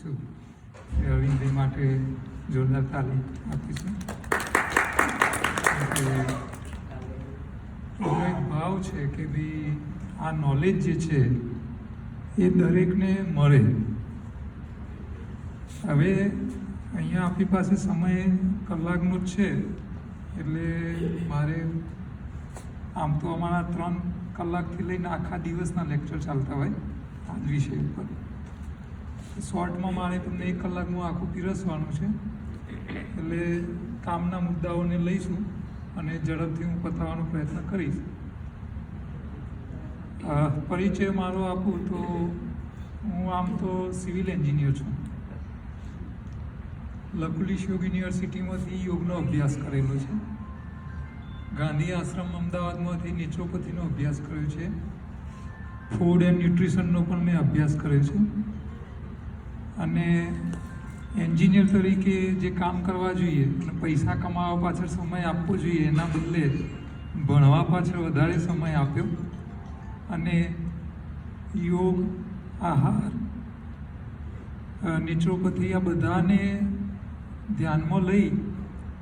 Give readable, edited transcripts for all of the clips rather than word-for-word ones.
છું કે અરવિંદભાઈ માટે જોરદાર તાલીમ આપીશું. એનો એક ભાવ છે કે ભાઈ આ નોલેજ જે છે એ દરેકને મળે. હવે અહીંયા આપણી પાસે સમય કલાકનો જ છે, એટલે મારે આમ તો અમારા 3 કલાકથી લઈને આખા દિવસના લેક્ચર ચાલતા હોય આ જ વિષય ઉપર. શોર્ટમાં મારે તમને 1 કલાકનું આખું પીરસવાનું છે, એટલે કામના મુદ્દાઓને લઈશું અને ઝડપથી હું પતાવવાનો પ્રયત્ન કરીશ. પરિચય મારો આપું તો હું આમ તો સિવિલ એન્જિનિયર છું. લકુલિશ યોગ યુનિવર્સિટીમાંથી યોગનો અભ્યાસ કરેલો છે. ગાંધી આશ્રમ અમદાવાદમાંથી નેચરોપથીનો અભ્યાસ કર્યો છે. ફૂડ એન્ડ ન્યુટ્રિશનનો પણ મેં અભ્યાસ કર્યો છે. અને એન્જિનિયર તરીકે જે કામ કરવા જોઈએ અને પૈસા કમાવા પાછળ સમય આપવો જોઈએ એના બદલે ભણવા પાછળ વધારે સમય આપ્યો. અને યોગ, આહાર, નેચરોપથી આ બધાને ધ્યાનમાં લઈ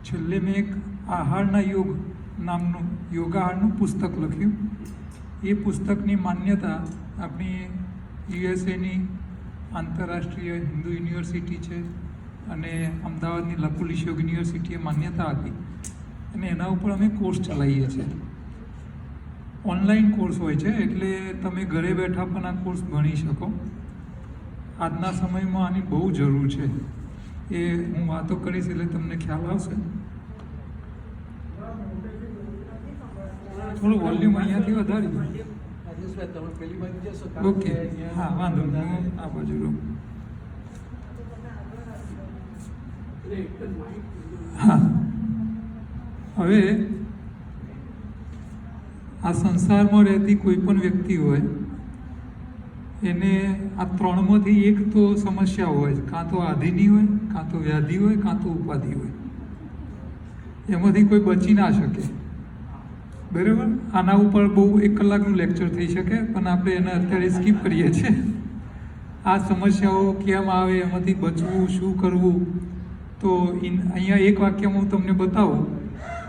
છેલ્લે મેં એક આહારના યોગ નામનું યોગાહારનું પુસ્તક લખ્યું. એ પુસ્તકની માન્યતા આપણી યુએસએની આંતરરાષ્ટ્રીય હિન્દુ યુનિવર્સિટી છે અને અમદાવાદની લકુલિશ યોગ યુનિવર્સિટીએ માન્યતા આપી અને એના ઉપર અમે કોર્સ ચલાવીએ છીએ. ઓનલાઈન કોર્સ હોય છે, એટલે તમે ઘરે બેઠા પણ આ કોર્સ ભણી શકો. આજના સમયમાં આની બહુ જરૂર છે. એ હું વાતો કરીશ એટલે તમને ખ્યાલ આવશે. થોડું વોલ્યુમ અહીંયાથી વધારી દો. ઓકે, હા, વાંધો નહીં, હું આ બાજુ રહું. હા, હવે આ સંસારમાં રહેતી કોઈ પણ વ્યક્તિ હોય એને આ 3માંથી એક તો સમસ્યા હોય, કાં તો આધિની હોય, કાં તો વ્યાધિ હોય, કાં તો ઉપાધિ હોય. એમાંથી કોઈ બચી ના શકે. બરાબર? આના ઉપર બહુ 1 કલાકનું લેક્ચર થઈ શકે, પણ આપણે એને અત્યારે સ્કીપ કરીએ છીએ. આ સમસ્યાઓ કેમ આવે, એમાંથી બચવું, શું કરવું, તો અહીંયા એક વાક્યમાં હું તમને બતાવું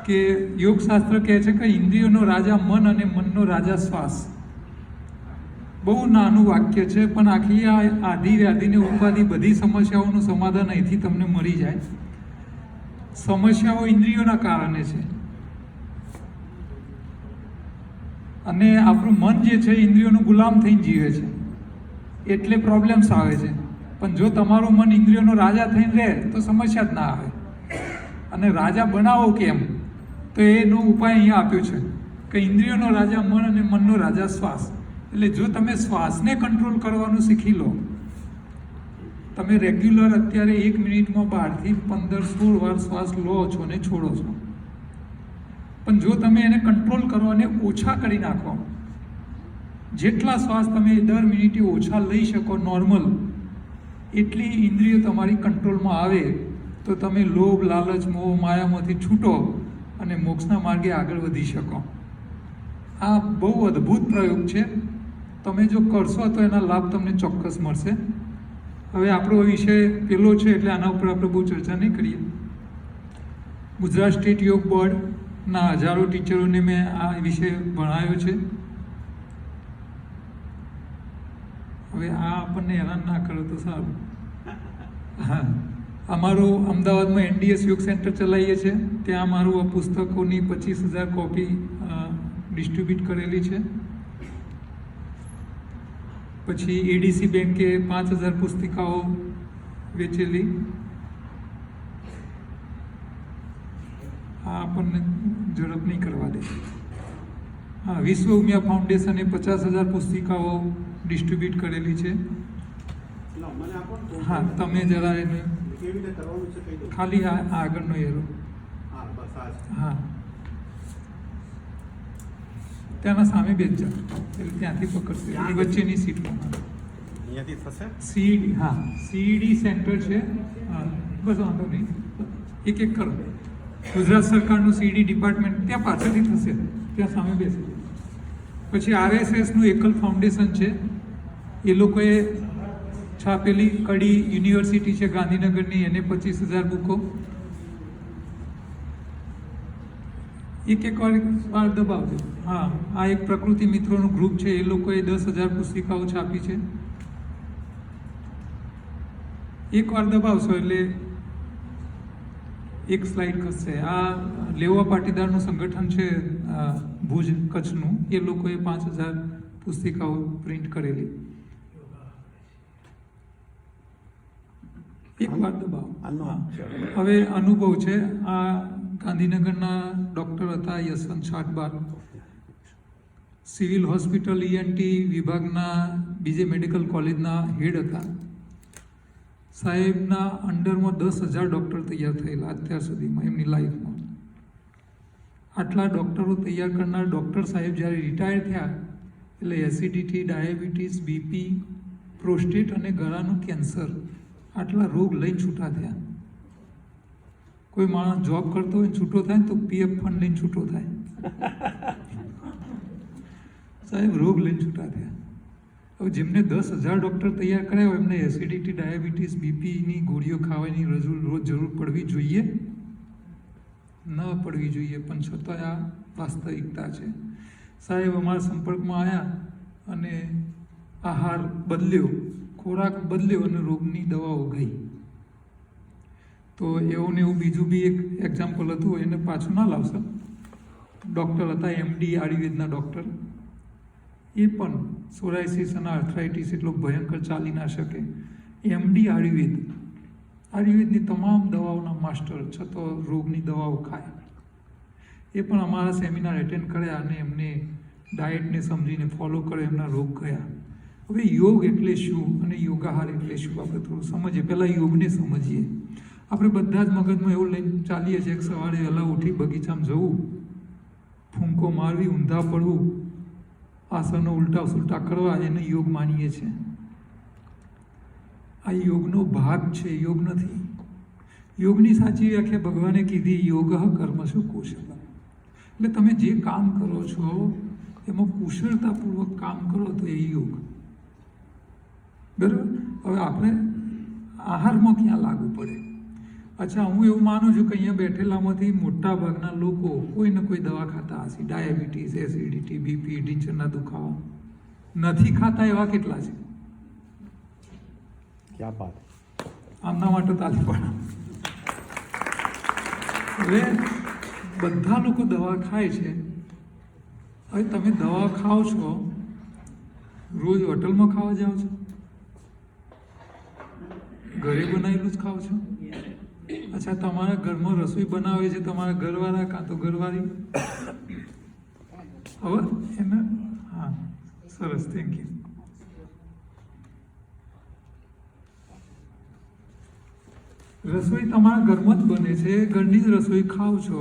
કે યોગશાસ્ત્ર કહે છે કે ઇન્દ્રિયોનો રાજા મન અને મનનો રાજા શ્વાસ. બહુ નાનું વાક્ય છે, પણ આખી આ આધિ વ્યાધિને ઉપાધિ બધી સમસ્યાઓનું સમાધાન અહીંથી તમને મળી જાય. સમસ્યાઓ ઇન્દ્રિયોના કારણે છે અને આપણું મન જે છે ઇન્દ્રિયોનું ગુલામ થઈને જીવે છે, એટલે પ્રોબ્લેમ્સ આવે છે. પણ જો તમારું મન ઇન્દ્રિયોનો રાજા થઈને રહે તો સમસ્યા જ ના આવે. અને રાજા બનાવો કેમ, તો એનો ઉપાય અહીંયા આપ્યો છે કે ઇન્દ્રિયોનો રાજા મન અને મનનો રાજા શ્વાસ. એટલે જો તમે શ્વાસને કંટ્રોલ કરવાનું શીખી લો, તમે રેગ્યુલર અત્યારે 1 મિનિટમાં 12થી 15-16 વાર શ્વાસ લો છો ને છોડો છો, પણ જો તમે એને કંટ્રોલ કરો અને ઓછા કરી નાખો, જેટલા શ્વાસ તમે દર મિનિટે ઓછા લઈ શકો નોર્મલ, એટલી ઇન્દ્રિયો તમારી કંટ્રોલમાં આવે તો તમે લોભ, લાલચ, મોહ, માયામાંથી છૂટો અને મોક્ષના માર્ગે આગળ વધી શકો. આ બહુ અદ્ભુત પ્રયોગ છે. તમે જો કરશો તો એના લાભ તમને ચોક્કસ મળશે. હવે આપણો વિષય પેલો છે એટલે આના ઉપર આપણે બહુ ચર્ચા નહીં કરીએ. ગુજરાત સ્ટેટ યોગ બોર્ડના હજારો ટીચરોને મેં આ વિષય ભણાવ્યો છે. હવે આ આપણને હેરાન ના કરો તો સારું. હા, અમારું અમદાવાદમાં NDS યોગ સેન્ટર ચલાવીએ છીએ. ત્યાં મારું આ પુસ્તકોની 25,000 કોપી ડિસ્ટ્રીબ્યુટ કરેલી છે. પછી ADC બેંકે 5,000 પુસ્તિકાઓ વેચેલી. આ આપણને ઝડપ નહીં કરવા દે. હા, વિશ્વ ઉમિયા ફાઉન્ડેશને 50,000 પુસ્તિકાઓ ડિસ્ટ્રીબ્યુટ કરેલી છે. હા, તમે જરા એને ખાલી આગળનો એરો, હા, ત્યાંના સામે બેસજો એટલે ત્યાંથી પકડશે. એ વચ્ચેની સીટમાં અહીંયાથી થશે. CED, હા, CED સેન્ટર છે. હા, બસ વાંધો નહીં, એક કરો. ગુજરાત સરકારનું CED ડિપાર્ટમેન્ટ ત્યાં પાછળથી થશે, ત્યાં સામે બેસે. પછી RSSનું એકલ ફાઉન્ડેશન છે. એ લોકોએ છાપેલી કડી યુનિવર્સિટી છે ગાંધીનગરની, એને 25,000 બુકો. એક વાર દબાવજો. હા, આ એક પ્રકૃતિ મિત્રોનું ગ્રુપ છે, એ લોકોએ 10,000 પુસ્તિકાઓ છાપી છે. એક વાર દબાવશો એટલે એક સ્લાઇડ ખસશે. આ લેવા પાટીદારનું સંગઠન છે ભુજ કચ્છનું, એ લોકોએ 5,000 પુસ્તિકાઓ પ્રિન્ટ કરેલી. એક વાર દબાવો. હવે અનુભવ છે. આ ગાંધીનગરના ડૉક્ટર હતા યશવંત છાટબાર, સિવિલ હોસ્પિટલ ENT વિભાગના બીજે મેડિકલ કોલેજના હેડ હતા. સાહેબના અંડરમાં 10,000 ડૉક્ટર તૈયાર થયેલા અત્યાર સુધીમાં એમની લાઈફમાં. આટલા ડૉક્ટરો તૈયાર કરનાર ડૉક્ટર સાહેબ જ્યારે રિટાયર થયા એટલે એસિડિટી, ડાયાબિટીસ, BP, પ્રોસ્ટેટ અને ગળાનું કેન્સર, આટલા રોગ લઈને છૂટા થયા. કોઈ માણસ જોબ કરતો હોય છૂટો થાય ને તો PF ફંડ લઈને છૂટો થાય. સાહેબ રોગ લઈને છૂટા થયા. હવે જેમને 10,000 ડૉક્ટર તૈયાર કર્યા હોય એમને એસિડિટી, ડાયાબિટીસ, BPની ગોળીઓ ખાવાની રોજ જરૂર પડવી જોઈએ? ન પડવી જોઈએ, પણ છતાં આ વાસ્તવિકતા છે. સાહેબ અમારા સંપર્કમાં આવ્યા અને આહાર બદલ્યો, ખોરાક બદલ્યો અને રોગની દવાઓ ગઈ. તો એવું ને એવું બીજું બી એક એક્ઝામ્પલ હતું, એને પાછું ના લાવશો. ડૉક્ટર હતા MD આયુર્વેદના ડૉક્ટર, એ પણ સોરાયસિસ અને આર્થરાઇટિસ એટલો ભયંકર ચાલી ના શકે. MD આયુર્વેદની તમામ દવાઓના માસ્ટર, છતાં રોગની દવાઓ ખાય. એ પણ અમારા સેમિનાર એટેન્ડ કર્યા અને એમને ડાયટને સમજીને ફોલો કર્યો, એમના રોગ ગયા. હવે યોગ એટલે શું અને યોગાહાર એટલે શું આપણે થોડું સમજીએ. પહેલાં યોગને સમજીએ. આપણે બધા જ મગજમાં એવું લઈને ચાલીએ છીએ કે સવારે વહેલા ઉઠી બગીચામાં જવું, ફૂંકો મારવી, ઊંધા પડવું, આસનો ઉલટા સુલટા કરવા, એને યોગ માનીએ છીએ. આ યોગનો ભાગ છે, યોગ નથી. યોગની સાચી વ્યાખ્યા ભગવાને કીધી, યોગ કર્મસુ કુશલમ. એટલે તમે જે કામ કરો છો એમાં કુશળતાપૂર્વક કામ કરો તો એ યોગ. બરાબર. હવે આપણે આહારમાં ક્યાં લાગુ પડે? અચ્છા, હું એવું માનું છું કે અહીંયા બેઠેલામાંથી મોટા ભાગના લોકો કોઈ ને કોઈ દવા ખાતા હશે. ડાયાબિટીસ, એસિડિટી, BP, ઢીંચણના દુખાવા. નથી ખાતા એવા કેટલા છે? ક્યાં બાત. આમના માટે તાલી પાડો. હવે બધા લોકો દવા ખાય છે. હવે તમે દવા ખાઓ છો, રોજ હોટલમાં ખાવા જાઓ છો? ઘરે બનાવેલું જ ખાઓ છો? અચ્છા, તમારા ઘરમાં રસોઈ બનાવે છે તમારા ઘરવાળા કાં તો ઘરવાળી? હવે એને હા, સરસ, થેન્ક યુ. રસોઈ તમારા ઘરમાં જ બને છે, ઘરની જ રસોઈ ખાઓ છો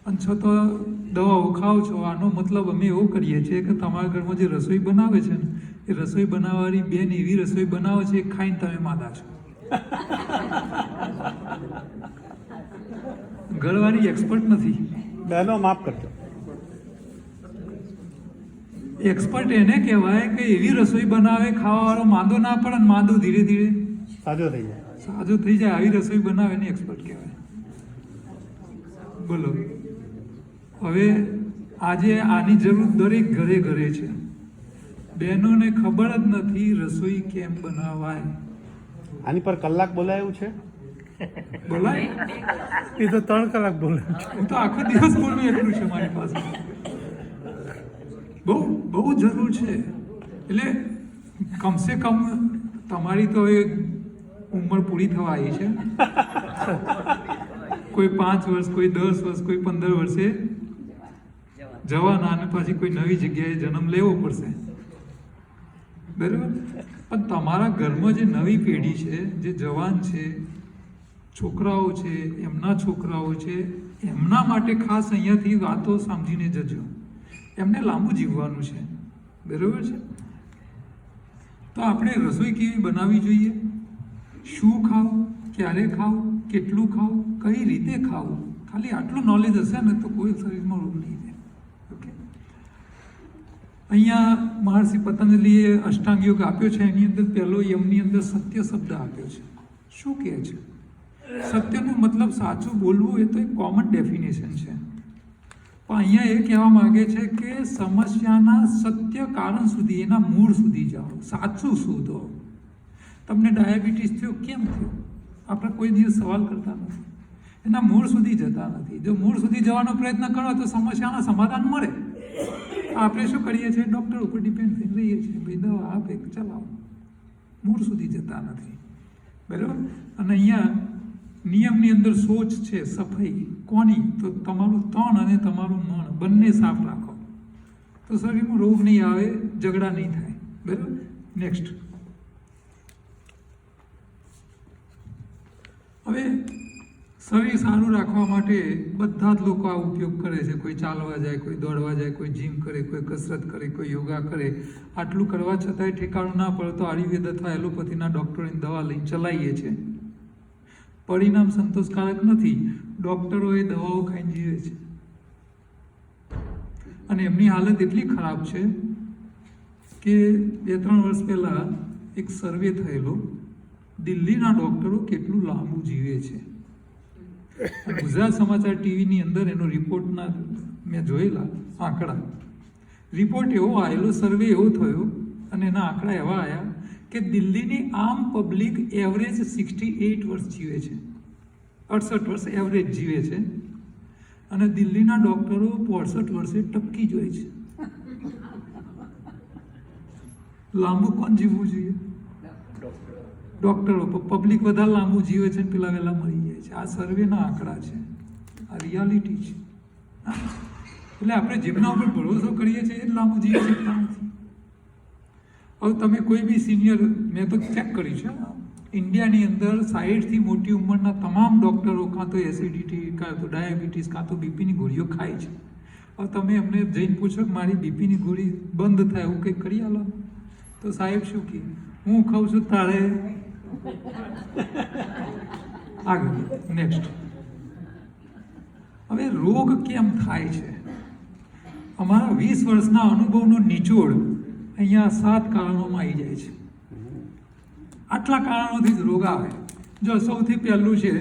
અને છતાં દવાઓ ખાઓ છો. આનો મતલબ અમે એવો કરીએ છીએ કે તમારા ઘરમાં જે રસોઈ બનાવે છે ને, એ રસોઈ બનાવવાની બેન એવી રસોઈ બનાવે છે એ ખાઈને તમે માદા છો. ઘરવાળી એક્સપર્ટ નથી. બહેનો માફ કરજો. એક્સપર્ટ એને કહેવાય કે એવી રસોઈ બનાવે, ખાવાવાળો માંદો ના પડે ને માંદો ધીરે ધીરે સાજો થઈ જાય. સાજો થઈ જાય. આવી રસોઈ બનાવે ને એક્સપર્ટ કહેવાય. બોલો. હવે આજે આની જરૂર દરેક ઘરે ઘરે છે. બહેનોને ખબર જ નથી રસોઈ કેમ બનાવાય. આની પર કલાક બોલાયું છે? બોલાય એ તો 3 કલાક બોલે. હું તો આખો દિવસ બોલું એટલું છે મારી પાસે. બહુ જરૂર છે. એટલે કમસે કમ તમારી તો હવે ઉંમર પૂરી થવા આવી છે. કોઈ 5 વર્ષ, કોઈ 10 વર્ષ, કોઈ 15 વર્ષે જવાના અને પછી કોઈ નવી જગ્યાએ જન્મ લેવો પડશે. બરાબર. પણ તમારા ઘરમાં જે નવી પેઢી છે, જે જવાન છે, છોકરાઓ છે, એમના છોકરાઓ છે, એમના માટે ખાસ અહીંયાથી વાતો સમજીને જજો. એમને લાંબુ જીવવાનું છે. બરાબર છે. તો આપણે રસોઈ કેવી બનાવવી જોઈએ, શું ખાવું, ક્યારે ખાવું, કેટલું ખાવું, કઈ રીતે ખાવું, ખાલી આટલું નોલેજ હશે ને તો કોઈ શરીરમાં રોગ નહીં થાય. ઓકે. અહીંયા મહર્ષિ પતંજલિએ અષ્ટાંગ યોગ આપ્યો છે. એની અંદર પહેલો યમની અંદર સત્ય શબ્દ આપ્યો છે. શું કહે છે? સત્યનો મતલબ સાચું બોલવું, એ તો એક કોમન ડેફિનેશન છે. પણ અહીંયા એ કહેવા માગે છે કે સમસ્યાના સત્ય કારણ સુધી, એના મૂળ સુધી જાઓ, સાચું શોધો. તમને ડાયાબિટીસ થયો, કેમ થયો? આપણે કોઈ દિવસ સવાલ કરતા નથી. એના મૂળ સુધી જતા નથી. જો મૂળ સુધી જવાનો પ્રયત્ન કરો તો સમસ્યાના સમાધાન મળે. આપણે શું કરીએ છીએ? ડૉક્ટર ઉપર ડિપેન્ડ થઈ રહીએ છીએ. ભાઈ દવા આપે, ચલાવો. મૂળ સુધી જતા નથી. બરાબર? અને અહીંયા નિયમની અંદર સોચ છે, સફાઈ કોની? તો તમારું તન અને તમારું મન બંને સાફ રાખો તો શરીરમાં રોગ નહીં આવે, ઝઘડા નહીં થાય. બરાબર? નેક્સ્ટ. હવે શરીર સારું રાખવા માટે બધા જ લોકો આ ઉપયોગ કરે છે. કોઈ ચાલવા જાય, કોઈ દોડવા જાય, કોઈ જીમ કરે, કોઈ કસરત કરે, કોઈ યોગા કરે. આટલું કરવા છતાંય ઠેકાણું ના પડે તો આયુર્વેદ અથવા એલોપેથીના ડૉક્ટરોની દવા લઈને ચલાવીએ છીએ. પરિણામ સંતોષકારક નથી. ડૉક્ટરો એ દવાઓ ખાઈને જીવે છે અને એમની હાલત એટલી ખરાબ છે કે 2-3 વર્ષ પહેલાં એક સર્વે થયેલો, દિલ્હીના ડૉક્ટરો કેટલું લાંબુ જીવે છે. ગુજરાત સમાચાર ટીવીની અંદર એનો રિપોર્ટના મેં જોયેલા આંકડા. રિપોર્ટ એવો આવેલો, સર્વે એવો થયો અને એના આંકડા એવા આવ્યા કે દિલ્હીની આમ પબ્લિક એવરેજ 68 વર્ષ જીવે છે, 68 વર્ષ એવરેજ જીવે છે અને દિલ્હીના ડૉક્ટરો 65 વર્ષે ટપકી જાય છે. લાંબુ કોણ જીવવું જોઈએ? ડૉક્ટરો. પબ્લિક વધારે લાંબુ જીવે છે ને પેલા વહેલા મરી જાય છે. આ સર્વેના આંકડા છે, આ રિયાલિટી છે. એટલે આપણે જેમના ઉપર ભરોસો કરીએ છીએ એ જ લાંબુ જીવી શકતા નથી. હવે તમે કોઈ બી સિનિયર, મેં તો ચેક કર્યું છે, ઇન્ડિયાની અંદર 60થી મોટી ઉંમરના તમામ ડૉક્ટરો કાં તો એસિડિટી, કાં તો ડાયાબિટીસ, કાં તો બીપીની ગોળીઓ ખાય છે. હવે તમે એમને જઈને પૂછો કે મારી બીપીની ગોળી બંધ થાય એવું કંઈક કરી આલો, તો સાહેબ શું કહે? હું ખાઉં છું તારે. આગળ નેક્સ્ટ. હવે રોગ કેમ થાય છે? અમારા 20 વર્ષના અનુભવનો નિચોડ અહીંયા 7 કારણોમાં આવી જાય છે. આટલા કારણોથી જ રોગ આવે. જો સૌથી પહેલું છે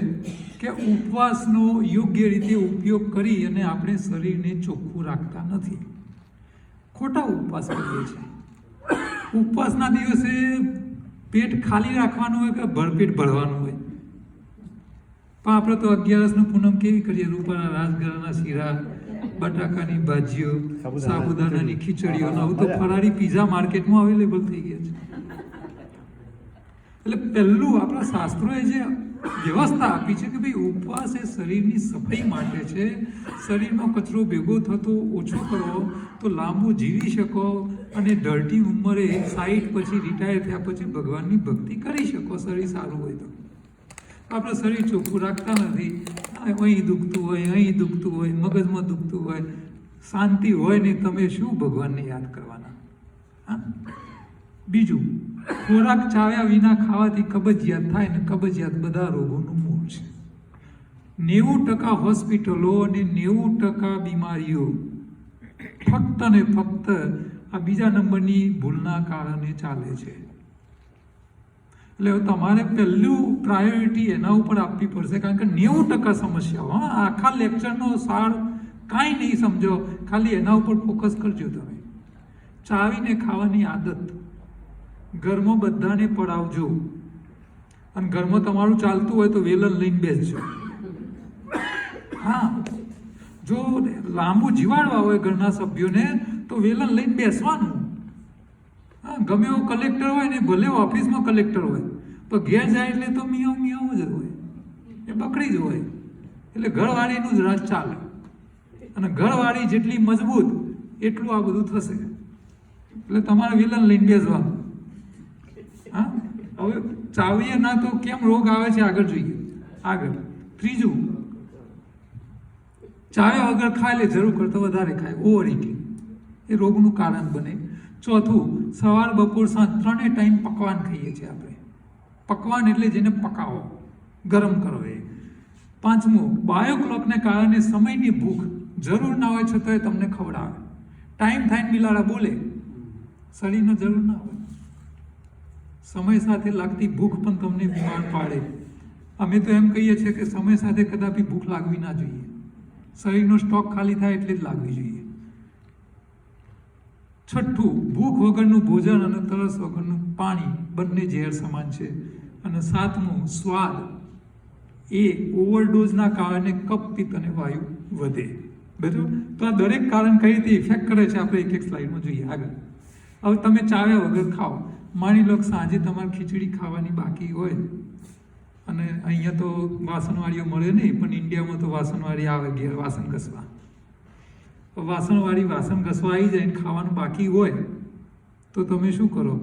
કે ઉપવાસનો યોગ્ય રીતે ઉપયોગ કરી અને આપણે શરીરને ચોખ્ખું રાખતા નથી. ખોટા ઉપવાસ કરીએ છીએ. ઉપવાસના દિવસે પેટ ખાલી રાખવાનું હોય કે ભરપેટ ભરવાનું હોય? પણ આપણે તો 11 પૂનમ કેવી કરીએ? રૂપાના રાજગરાના શીરા, બટાકાની ભાજીઓ, સાબુદાણાની ખીચડીઓ, આવું તો ફરાળી પીઝા માર્કેટમાં અવેલેબલ થઈ ગયા છે. એટલે પહેલું આપણા શાસ્ત્રોએ જે વ્યવસ્થા આપી છે કે ભાઈ ઉપવાસ એ શરીરની સફાઈ માટે છે. શરીરનો કચરો ભેગો થતો ઓછો કરો તો લાંબુ જીવી શકો અને ઢળતી ઉંમરે 60 પછી રિટાયર થયા પછી ભગવાનની ભક્તિ કરી શકો. શરીર સારું હોય તો. આપણે શરીર ચોખ્ખું રાખતા નથી. અહીં દુખતું હોય, અહીં દુખતું હોય, મગજમાં દુખતું હોય, શાંતિ હોય ને તમે શું ભગવાનને યાદ કરવાના? હા. બીજું, ખોરાક ચાવ્યા વિના ખાવાથી કબજિયાત થાય ને કબજિયાત બધા રોગોનું મૂળ છે. 90% હોસ્પિટલો અને 90% બીમારીઓ ફક્ત ને ફક્ત આ બીજા નંબરની ભૂલના કારણે ચાલે છે. એટલે તમારે પહેલું પ્રાયોરિટી એના ઉપર આપવી પડશે, કારણ કે 90% સમસ્યાઓ, આખા લેક્ચરનો સાર કાંઈ નહીં સમજો, ખાલી એના ઉપર ફોકસ કરજો. તમે ચાવીને ખાવાની આદત ઘરમાં બધાને પડાવજો. અને ઘરમાં તમારું ચાલતું હોય તો વેલણ લઈને બેસજો. હા, જો લાંબુ જીવાડવા હોય ઘરના સભ્યોને તો વેલણ લઈને બેસવાનું. હા, ગમે એવો કલેક્ટર હોય ને, ભલે ઓફિસમાં કલેક્ટર હોય, પણ ઘેર જાય એટલે તો મિયાવ મિયાવ જ હોય, એ બકરી જ હોય. એટલે ઘરવાળીનું જ રાજ ચાલે. અને ઘરવાળી જેટલી મજબૂત એટલું આ બધું થશે. એટલે તમારે વેલણ લઈને બેસવાનું. હા, હવે ચાવીએ ના તો કેમ રોગ આવે છે આગળ જોઈએ. આગળ ત્રીજું, ચાવ્યા વગર ખાય એટલે જરૂર કરતો વધારે ખાય, ઓવર ઇટિંગ, એ રોગનું કારણ બને. ચોથું, સવાર બપોર સાંજ 3 ટાઈમ પકવાન ખાઈએ છીએ આપણે. પકવાન એટલે જેને પકાવો, ગરમ કરો એ. પાંચમું, બાયોક્લોકને કારણે સમયની ભૂખ, જરૂર ના હોય છતાંય તમને ખવડાવે. ટાઈમ થાય બિલાડા બોલે શરીરને જરૂર ના હોય. સમય સાથે લાગતી ભૂખ પણ તમને બીમાર પાડે. અમે તો એમ કહીએ છીએ કે સમય સાથે કદાપી ભૂખ લાગવી ના જોઈએ. શરીરનો સ્ટોક ખાલી થાય એટલે જ લાગવી જોઈએ. છઠ્ઠું, ભૂખ વગરનું ભોજન અને તરસ વગરનું પાણી બંને ઝેર સમાન છે. અને સાતમું, સ્વાદ એ ઓવરડોઝના કારણે કફ, પિત્ત અને વાયુ વધે. બરાબર? તો આ દરેક કારણ કઈ રીતે ઇફેક્ટ કરે છે આપણે એક એક સ્લાઇડમાં જોઈએ. આગળ હવે તમે ચાવ્યા વગર ખાઓ. માની લો કે સાંજે તમારે ખીચડી ખાવાની બાકી હોય અને અહીંયા તો વાસણવાળીઓ મળે નહીં, પણ ઇન્ડિયામાં તો વાસણવાળી આવે ઘેર વાસણ ઘસવા. વાસણવાળી વાસણ ઘસવા આવી જાય ને ખાવાનું બાકી હોય તો તમે શું કરો?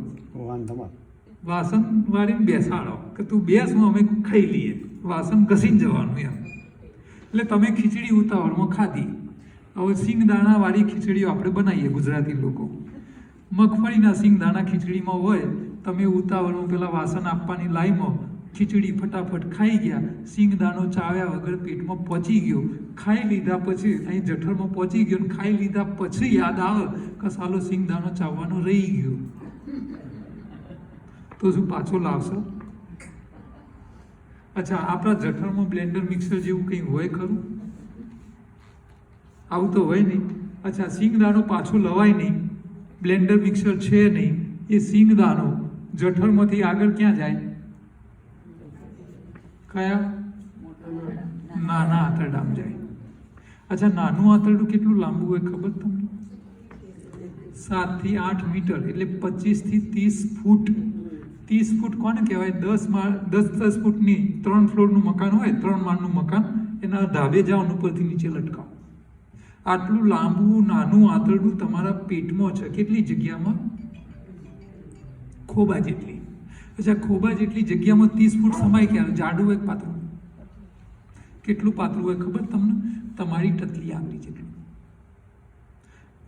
વાસણવાળીને બેસાડો કે તું બેસ, હું અમે ખાઈ લઈએ, વાસણ ઘસીને જવાનું એમ. એટલે તમે ખીચડી ઉતાવળમાં ખાધી. હવે સિંગદાણાવાળી ખીચડીઓ આપણે બનાવીએ ગુજરાતી લોકો. મગફળીના સિંગદાણા ખીચડીમાં હોય, તમે ઉતાવળમાં પેલા વાસણ આપવાની લાઈમાં ખીચડી ફટાફટ ખાઈ ગયા, સિંગદાણો ચાવ્યા વગર પેટમાં પહોંચી ગયો. ખાઈ લીધા પછી અહીં જઠરમાં પહોંચી ગયો, ખાઈ લીધા પછી યાદ આવે કે સાલો સિંગદાણો ચાવવાનો રહી ગયો, તો શું પાછો લાવશો? અચ્છા, આપણા જઠરમાં બ્લેન્ડર મિક્સર જેવું કંઈ હોય ખરું? આવું તો હોય નહીં. અચ્છા, સિંગદાણો પાછો લવાય નહીં, બ્લેન્ડર મિક્સર છે નહીં, એ સિંગદાણો જઠરમાંથી આગળ ક્યાં જાય? કયા? નાના આંતરડામાં જાય. અચ્છા, નાનું આંતરડું કેટલું લાંબુ હોય ખબર તમને? 7 થી 8 મીટર, એટલે 25 થી 30 ફૂટ. 30 ફૂટ કોને કહેવાય? 10 ફૂટની 3 ફ્લોરનું મકાન હોય, 3 માળનું મકાન, એના ધાબે જાઓ ઉપરથી નીચે લટકાવો. આટલું લાંબુ નાનું આંતરડું તમારા પેટમાં છે. કેટલી જગ્યામાં? ખોબા જેટલી. અચ્છા, ખોબા જેટલી જગ્યામાં 30 ફૂટ સમાય ક્યારે? જાડું હોય પાતળું? કેટલું પાતળું હોય ખબર તમને? તમારી ટતલી આંગળી જેટલું.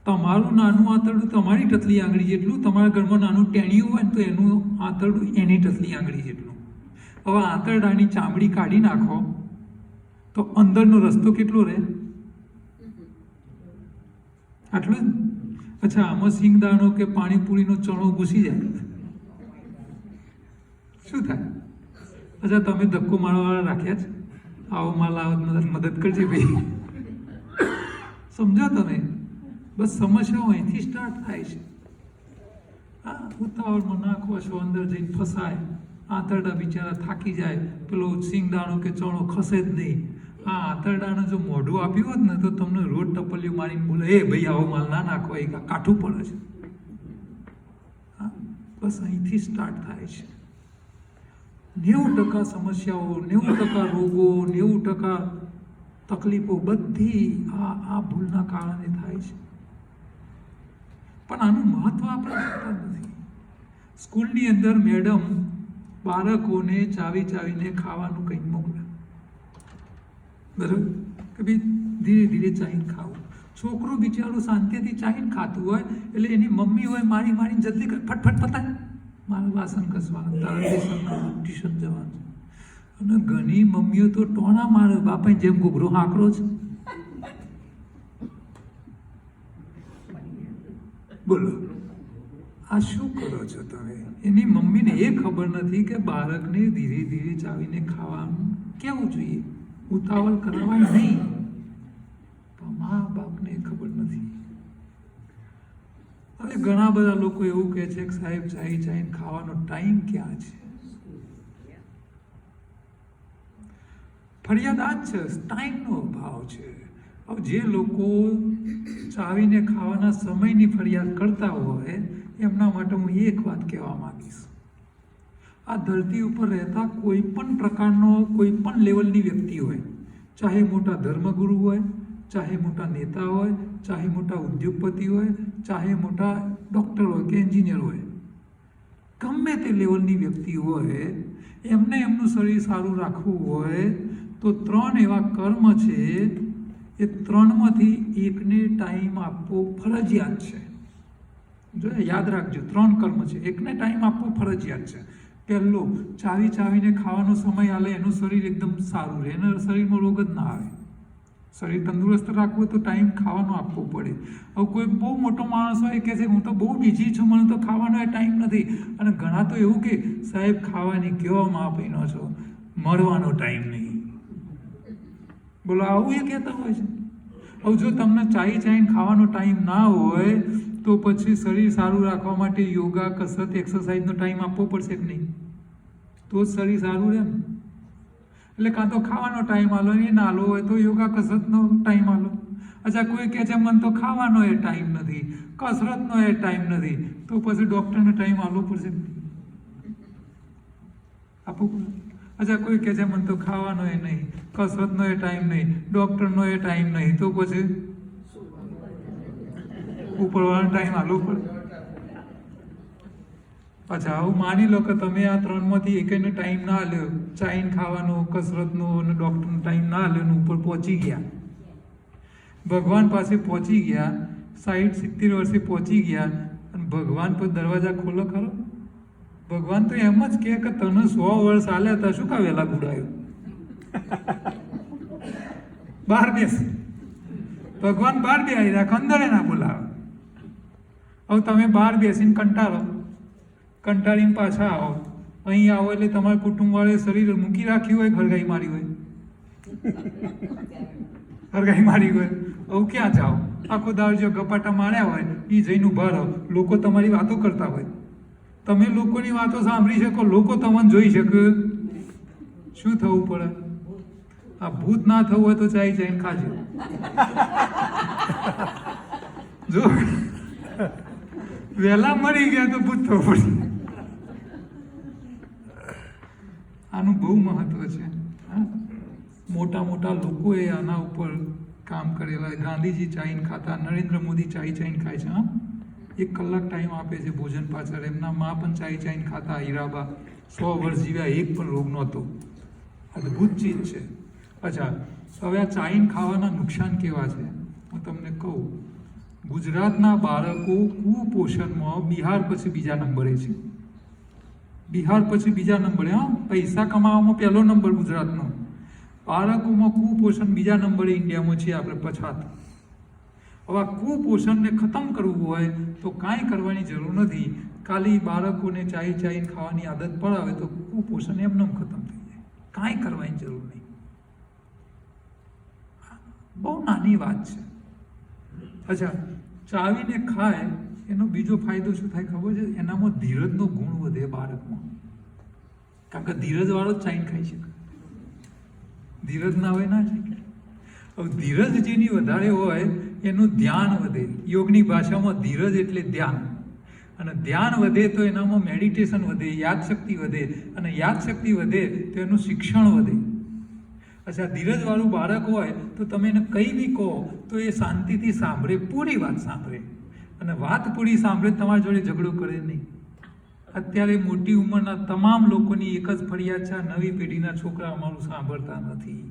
તમારું નાનું આંતરડું તમારી ટતલી આંગળી જેટલું. તમારા ઘરમાં નાનું ટેણિયું હોય ને તો એનું આંતરડું એની ટતલી આંગળી જેટલું. હવે આંતરડાની ચામડી કાઢી નાખો તો અંદરનો રસ્તો કેટલો રહે? આટલું જ. અચ્છા, આમાં સિંગદાણો કે પાણીપુરીનો ચણો ઘૂસી જાય, શું થાય? અચ્છા, તમે ધક્કો મારવાવાળા રાખ્યા છે? આવો માલ આવો, મદદ કરજે ભાઈ. સમજો તમે? બસ સમસ્યાઓ અહીંથી સ્ટાર્ટ થાય છે. હા, ઉતાવળમાં નાખો છો, અંદર જઈને ફસાય, આંતરડા બિચારા થાકી જાય, પેલો સિંગદાણો કે ચણો ખસે જ નહીં. આ આંતરડાને જો મોઢું આપ્યું હોત ને તો તમને રોજ ટપલીઓ મારીને બોલે, એ ભાઈ આવો માલ ના નાખો, એ કાઠું પડે છે. હા, બસ અહીંથી સ્ટાર્ટ થાય છે. 90% સમસ્યાઓ, 90% રોગો, 90% તકલીફો બધી આ ભૂલના કારણે થાય છે. પણ આનું મહત્વ આપણે આપતા નથી. સ્કૂલની અંદર મેડમ બાળકોને ચાવીને ખાવાનું કંઈક મોકલે, બરાબર? કે ભાઈ ધીરે ધીરે ચાવીને ખાવું. છોકરું બિચારું શાંતિથી ચાવીને ખાતું હોય એટલે એની મમ્મી હોય મારીને જલ્દી ફટફટ પતાય, મારે વાસણ ઘસવાનું, ટ્યુશન જવાનું. અને ઘણી મમ્મીઓ તો ટોણા મારે બાપાની જેમ ઘૂઘરો હાંકરો છે. બોલો, આ શું કરો છો તમે? એની મમ્મીને એ ખબર નથી કે બાળકને ધીરે ધીરે ચાવીને ખાવાનું કેવું જોઈએ, ઉતાવળ કરવાય નહીં. પણ મા બાપને ખબર નથી. હવે ઘણા બધા લોકો એવું કહે છે કે સાહેબ ચાઈને ખાવાનો ટાઈમ ક્યાં છે? ફરિયાદ આ જ છે, ટાઈમનો અભાવ છે. હવે જે લોકો ચાવીને ખાવાના સમયની ફરિયાદ કરતા હોય એમના માટે હું એક વાત કહેવા માંગીશ. આ ધરતી ઉપર રહેતા કોઈ પણ પ્રકારનો, કોઈ પણ લેવલની વ્યક્તિ હોય, ચાહે મોટા ધર્મગુરુ હોય, ચાહે મોટા નેતા હોય, ચાહે મોટા ઉદ્યોગપતિ હોય, ચાહે મોટા ડૉક્ટર હોય કે એન્જિનિયર હોય, ગમે તે લેવલની વ્યક્તિ હોય, એમને એમનું શરીર સારું રાખવું હોય તો 3 એવા કર્મ છે, એ 3માંથી એકને ટાઈમ આપવો ફરજિયાત છે. જો યાદ રાખજો, 3 કર્મ છે, એકને ટાઈમ આપવો ફરજિયાત છે. પહેલો, ચાવીને ખાવાનો સમય આલે, એનું શરીર એકદમ સારું રહે, એના શરીરમાં રોગ જ ના આવે. શરીર તંદુરસ્ત રાખવું તો ટાઈમ ખાવાનો આપવો પડે. હવે કોઈ બહુ મોટો માણસ હોય કે છે હું તો બહુ બીજી છું, મને તો ખાવાનો એ ટાઈમ નથી, અને ઘણા તો એવું કે સાહેબ ખાવાની કયો માં પીનો છો, મરવાનો ટાઈમ નહીં. બોલો આવું એ કહેતા હોય છે. હવે જો તમને ચાઈને ખાવાનો ટાઈમ ના હોય તો પછી શરીર સારું રાખવા માટે યોગા, કસરત, એક્સરસાઇઝનો ટાઈમ આપવો પડશે કે નહીં? તો જ શરીર સારું રહે ને. એટલે કાં તો ખાવાનો ટાઈમ આલો, એ ના આલો હોય તો યોગા કસરતનો ટાઈમ આલો. અચ્છા કોઈ કહે છે મને તો ખાવાનો એ ટાઈમ નથી, કસરતનો એ ટાઈમ નથી, તો પછી ડૉક્ટરનો ટાઈમ આલવો પડશે, આપવું પડે. અચ્છા કોઈ કહે છે મને તો ખાવાનો એ નહીં, કસરતનો એ ટાઈમ નહીં, ડૉક્ટરનો એ ટાઈમ નહીં, તો પછી ઉપરવાળાનો ટાઈમ આલવો પડે. અચ્છા આવું માની લો કે તમે આ ત્રણમાંથી એકને ટાઈમ ના આલ્યો, ચાઈને ખાવાનો, કસરતનો અને ડૉક્ટરનો ટાઈમ ના આલ્યો ને ઉપર પહોંચી ગયા, ભગવાન પાસે પહોંચી ગયા, 60-70 વર્ષે પહોંચી ગયા, અને ભગવાન પર દરવાજા ખોલો ખરો? ભગવાન તો એમ જ કહે કે તને 100 વર્ષ આલ્યા હતા, શું કા વહેલા ગુડાયો, બહાર બેસ. ભગવાન બહાર બેસી રાખે, અંદરે ના બોલાવે. હવે તમે બહાર બેસીને કંટાળીને પાછા આવો, અહીં આવો એટલે તમારા કુટુંબવાળાએ શરીર મૂકી રાખ્યું હોય, હરગાઈ મારી હોય, હવે ક્યાં જાઓ? આખો દાળ જો ગપાટા માર્યા હોય એ જઈને ઉભા રહો, લોકો તમારી વાતો કરતા હોય, તમે લોકોની વાતો સાંભળી શકો, લોકો તમને જોઈ શકે, શું થવું પડે? આ ભૂત ના થવું હોય તો ચાઈને ખાજો. જો વહેલા મરી ગયા તો ભૂત થવું પડે. આનું બહુ મહત્વ છે. મોટા મોટા લોકોએ આના ઉપર કામ કરેલા. ગાંધીજી ચાઈને ખાતા, નરેન્દ્ર મોદી ચાઈને ખાય છે. 1 કલાક ટાઈમ આપે છે ભોજન પાછળ. એમના મા પણ ચાઈને ખાતા, હીરાબા 100 વર્ષ જીવ્યા, એક પણ રોગ નહોતો. અદ્ભુત ચીજ છે. અચ્છા હવે આ ચાઈને ખાવાના નુકસાન કેવા છે હું તમને કહું. ગુજરાતના બાળકો કુપોષણમાં બિહાર પછી બીજા નંબરે છે. બિહાર પછી બીજા નંબરે. પૈસા કમાવામાં પહેલો નંબર ગુજરાતનો. બાળકોમાં કુપોષણ બીજા નંબરે ઇન્ડિયામાં છે, આપણે પછાત. હવે આ કુપોષણને ખતમ કરવું હોય તો કાંઈ કરવાની જરૂર નથી. ખાલી બાળકોને ચાઈને ખાવાની આદત પડાવે તો કુપોષણ એમને ખતમ થઈ જાય. કાંઈ કરવાની જરૂર નહીં. બહુ નાની વાત છે. અચ્છા ચાવીને ખાય એનો બીજો ફાયદો શું થાય ખબર છે? એનામાં ધીરજનો ગુણ વધે બાળકમાં. કારણ કે ધીરજવાળો જ ચાઈને ખાઈ શકે. ધીરજ ના હોય ના શકે. હવે ધીરજ જેની વધારે હોય એનું ધ્યાન વધે. યોગની ભાષામાં ધીરજ એટલે ધ્યાન. અને ધ્યાન વધે તો એનામાં મેડિટેશન વધે, યાદશક્તિ વધે, અને યાદશક્તિ વધે તો એનું શિક્ષણ વધે. અચ્છા ધીરજવાળું બાળક હોય તો તમે એને કંઈ બી કહો તો એ શાંતિથી સાંભળે, પૂરી વાત સાંભળે, અને વાત પૂરી સાંભળે, તમારી જોડે ઝઘડો કરે નહીં. અત્યારે મોટી ઉંમરના તમામ લોકોની એક જ ફરિયાદ છે, નવી પેઢીના છોકરા અમારું સાંભળતા નથી.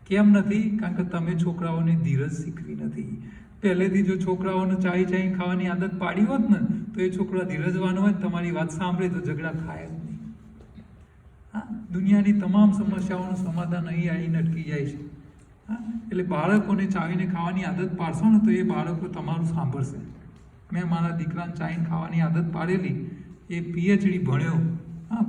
કેમ નથી? કારણ કે તમે છોકરાઓને ધીરજ શીખવી નથી. પહેલેથી જો છોકરાઓને ચાઈને ખાવાની આદત પાડી હોત ને તો એ છોકરા ધીરજવાનો હોય, તમારી વાત સાંભળે તો ઝઘડા થાય જ નહીં. દુનિયાની તમામ સમસ્યાઓનું સમાધાન અહીં આવીને અટકી જાય છે. એટલે બાળકોને ચાવીને ખાવાની આદત પાડશો ને તો એ બાળકો તમારું સાંભળશે. મેં મારા દીકરાને ચાવીને ખાવાની આદત પાડેલી, એ PhD ભણ્યો,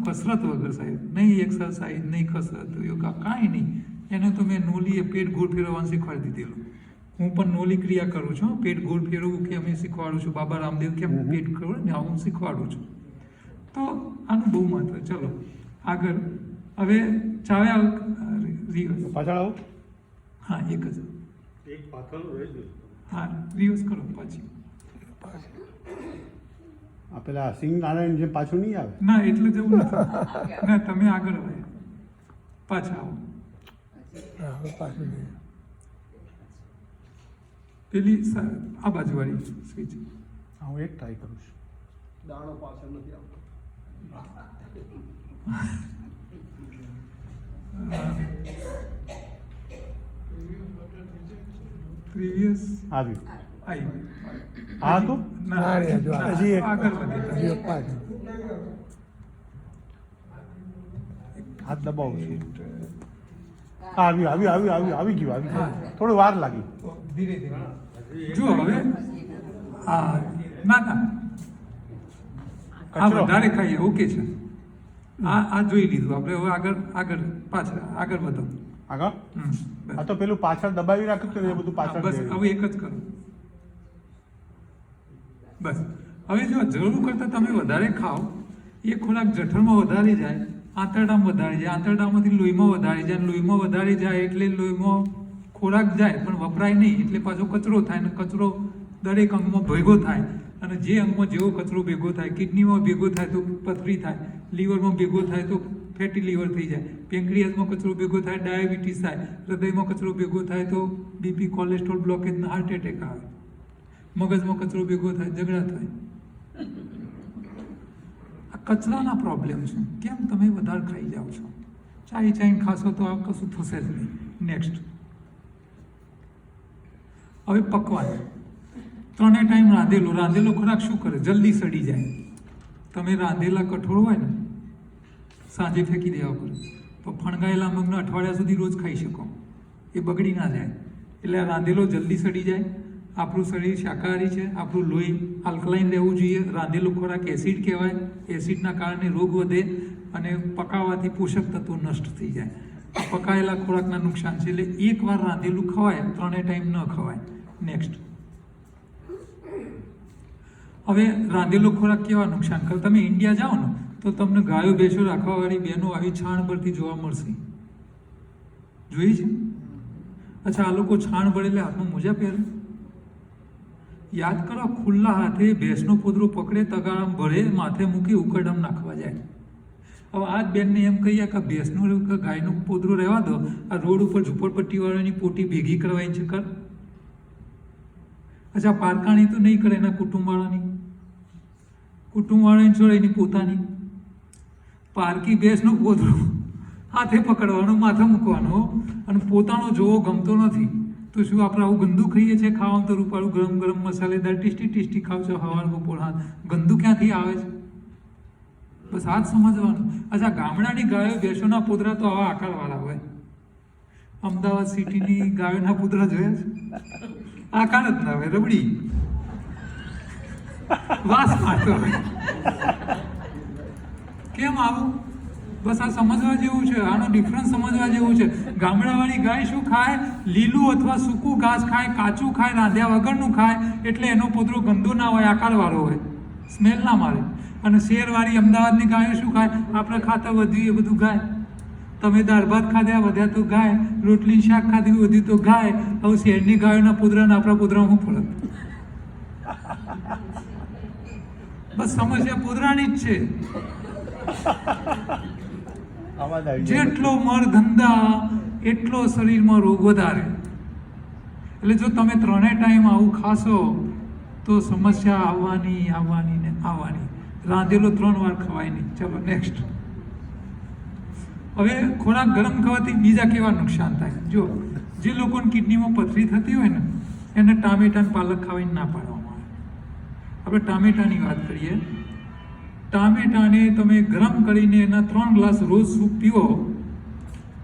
કસરત વગર સાહેબ, નહીં એક્સરસાઇઝ, નહીં કસરત, યોગા, કાંઈ નહીં. એને તો મેં નોલીએ પેટ ગોળ ફેરવવાનું શીખવાડી દીધેલું. હું પણ નોલી ક્રિયા કરું છું. પેટ ગોળ ફેરવવું કે અમે શીખવાડું છું. બાબા રામદેવ કેમ પેટ કરો ને હું શીખવાડું છું. તો આનું બહુ મહત્વ. ચલો આગળ. હવે ચાવ્યા રિવર્સ પાછળ આવો. હા એક જ એક પાછળ રહી ગયું. હા રિવર્સ કરો પછી. આ પેલા સિંહ નારાયણ જે પાછું નહીં આવે. ના એટલે જવું નથી. ના તમે આગળ આવે, પાછા આવો. પાછું નહીં. પેલી આ બાજુવાળી સ્વિચ. હું એક ટ્રાય કરું છું. દાણો પાછળ નથી આવતો. પ્રીવિયસ આવ્યું. હા તો હજી આગળ વધે. હાથ દબાવું છું. હા આવી ગયું થોડી વાર લાગી. ધીરે ધીરે જુઓ હવે હા ના આ કચરો. વધારે ખાઈએ ઓકે છે. આ જોઈ લીધું આપણે. હવે આગળ પાછળ વધો. આગળ બસ. આ તો પેલું પાછળ દબાવી રાખ્યું હતું ને એ બધું હા, પાછળ બસ જઈ રહ્યું. હવે એક જ કરો. બસ હવે જો જરૂર કરતાં તમે વધારે ખાઓ એ ખોરાક જઠરમાં વધારી જાય, આંતરડામાં વધારી જાય, આંતરડામાંથી લોહીમાં વધારી જાય, લોહીમાં વધારી જાય એટલે લોહીમાં ખોરાક જાય પણ વપરાય નહીં એટલે પાછો કચરો થાય ને કચરો દરેક અંગમાં ભેગો થાય અને જે અંગમાં જેવો કચરો ભેગો થાય, કિડનીમાં ભેગો થાય તો પથરી થાય, લીવરમાં ભેગો થાય તો ફેટી લીવર થઈ જાય, પેન્ક્રિયાસમાં કચરો ભેગો થાય ડાયાબિટીસ થાય, હૃદયમાં કચરો ભેગો થાય તો બીપી, કોલેસ્ટ્રોલ, બ્લોકેજ ને હાર્ટ એટેક આવે, મગજમાં કચરો ભેગો થાય ઝઘડા થાય. આ કચરાના પ્રોબ્લેમ છે. કેમ તમે વધારે ખાઈ જાઓ છો? ચાઈને ખાશો તો આ કશું થશે જ નહીં. નેક્સ્ટ હવે પકવાન. ત્રણેય ટાઈમ રાંધેલો ખોરાક શું કરે? જલ્દી સડી જાય. તમે રાંધેલા કઠોળ હોય ને સાંજે ફેંકી દેવા પડે તો ફણગાયેલા મગનો અઠવાડિયા સુધી રોજ ખાઈ શકો, એ બગડી ના જાય. એટલે રાંધેલો જલ્દી સડી જાય. આપણું શરીર શાકાહારી છે, આપણું લોહી આલ્કલાઇન રહેવું જોઈએ. રાંધેલો ખોરાક એસિડ કહેવાય, એસિડના કારણે રોગ વધે અને પકાવવાથી પોષક તત્વો નષ્ટ થઈ જાય. આ પકાયેલા ખોરાકના નુકસાન છે. એટલે એકવાર રાંધેલું ખવાય, ત્રણેય ટાઈમ ન ખવાય. નેક્સ્ટ હવે રાંધેલો ખોરાક કેવા નુકસાન કરે? તમે ઇન્ડિયા જાઓ ને તો તમને ગાયો ભેંસો રાખવાવાળી બહેનો આવી છાણ પરથી જોવા મળશે. જોઈ છે? અચ્છા, આ લોકો છાણ ભરેલે હાથમાં મોજા પહેરે? યાદ કરો, ખુલ્લા હાથે ભેંસનો પોદરો પકડે, તગારામ ભરે, માથે મૂકી ઉકરડામ નાખવા જાય. હવે આ જ બેનને એમ કહીએ કે ભેંસનો કે ગાયનો પોદરો રહેવા દો, આ રોડ ઉપર ઝૂંપડપટ્ટીવાળાની પોટી ભેગી કરવાની છે કર. અચ્છા, પારકાણી તો નહીં કરે એના કુટુંબવાળાની છોડે એની પોતાની. પારકી ભેંસનો પોદરો હાથે પકડવાનો, માથે મૂકવાનો અને પોતાનો જોવો ગમતો નથી તો શું આપણે આવું ગંદુ ખાઈએ છીએ? ખાવાનું તો રૂપાળું ગરમ ગરમ મસાલેદાર ટેસ્ટી ખાવ છો હવાર બપોર હાથ. ગંદુ ક્યાંથી આવે છે? બસ આ જ સમજવાનું. અચ્છા, ગામડાની ગાયો ભેંસોના પોદરા તો આવા આકારવાળા હોય. અમદાવાદ સિટીની ગાયોના પોદરા જોયા છે? આકાર જ ના હોય, રબડી વાસ મારતો હોય. કેમ આવું? બસ આ સમજવા જેવું છે. આનો ડિફરન્સ સમજવા જેવું છે. ગામડાવાળી ગાય શું ખાય? લીલું અથવા સૂકું ઘાસ ખાય, કાચું ખાય, રાંધ્યા વગરનું ખાય એટલે એનો પોદરો ગંદો ના હોય, આકારવાળો હોય, સ્મેલ ના મારે. અને શેરવાળી અમદાવાદની ગાયો શું ખાય? આપણે ખાતા વધ્યું એ બધું ગાય. તમે દાળ ભાત ખાધ્યા વધ્યા તો ગાય, રોટલી શાક ખાધ્યું વધ્યું તો ગાય. હવે શહેરની ગાયોના પોદરાને આપણા પોદરામાં ફરક. બસ સમસ્યા પોદરાની જ છે. જેટલો મળ ગંદા એટલો શરીરમાં રોગ વધારે. એટલે જો તમે ત્રણેય ટાઈમ આવું ખાશો તો સમસ્યા આવવાની ને આવવાની. રાંધેલો 3 વાર ખવાય નહીં. ચલો નેક્સ્ટ. હવે ખોરાક ગરમ ખાવાથી બીજા કેવા નુકસાન થાય? જો જે લોકોને કિડનીમાં પથરી થતી હોય ને એને ટામેટાં પાલક ખાવાની ના પાડવામાં આવે. આપણે ટામેટાની વાત કરીએ. ટામેટાને તમે ગરમ કરીને એના 3 ગ્લાસ રોજ સૂપ પીવો,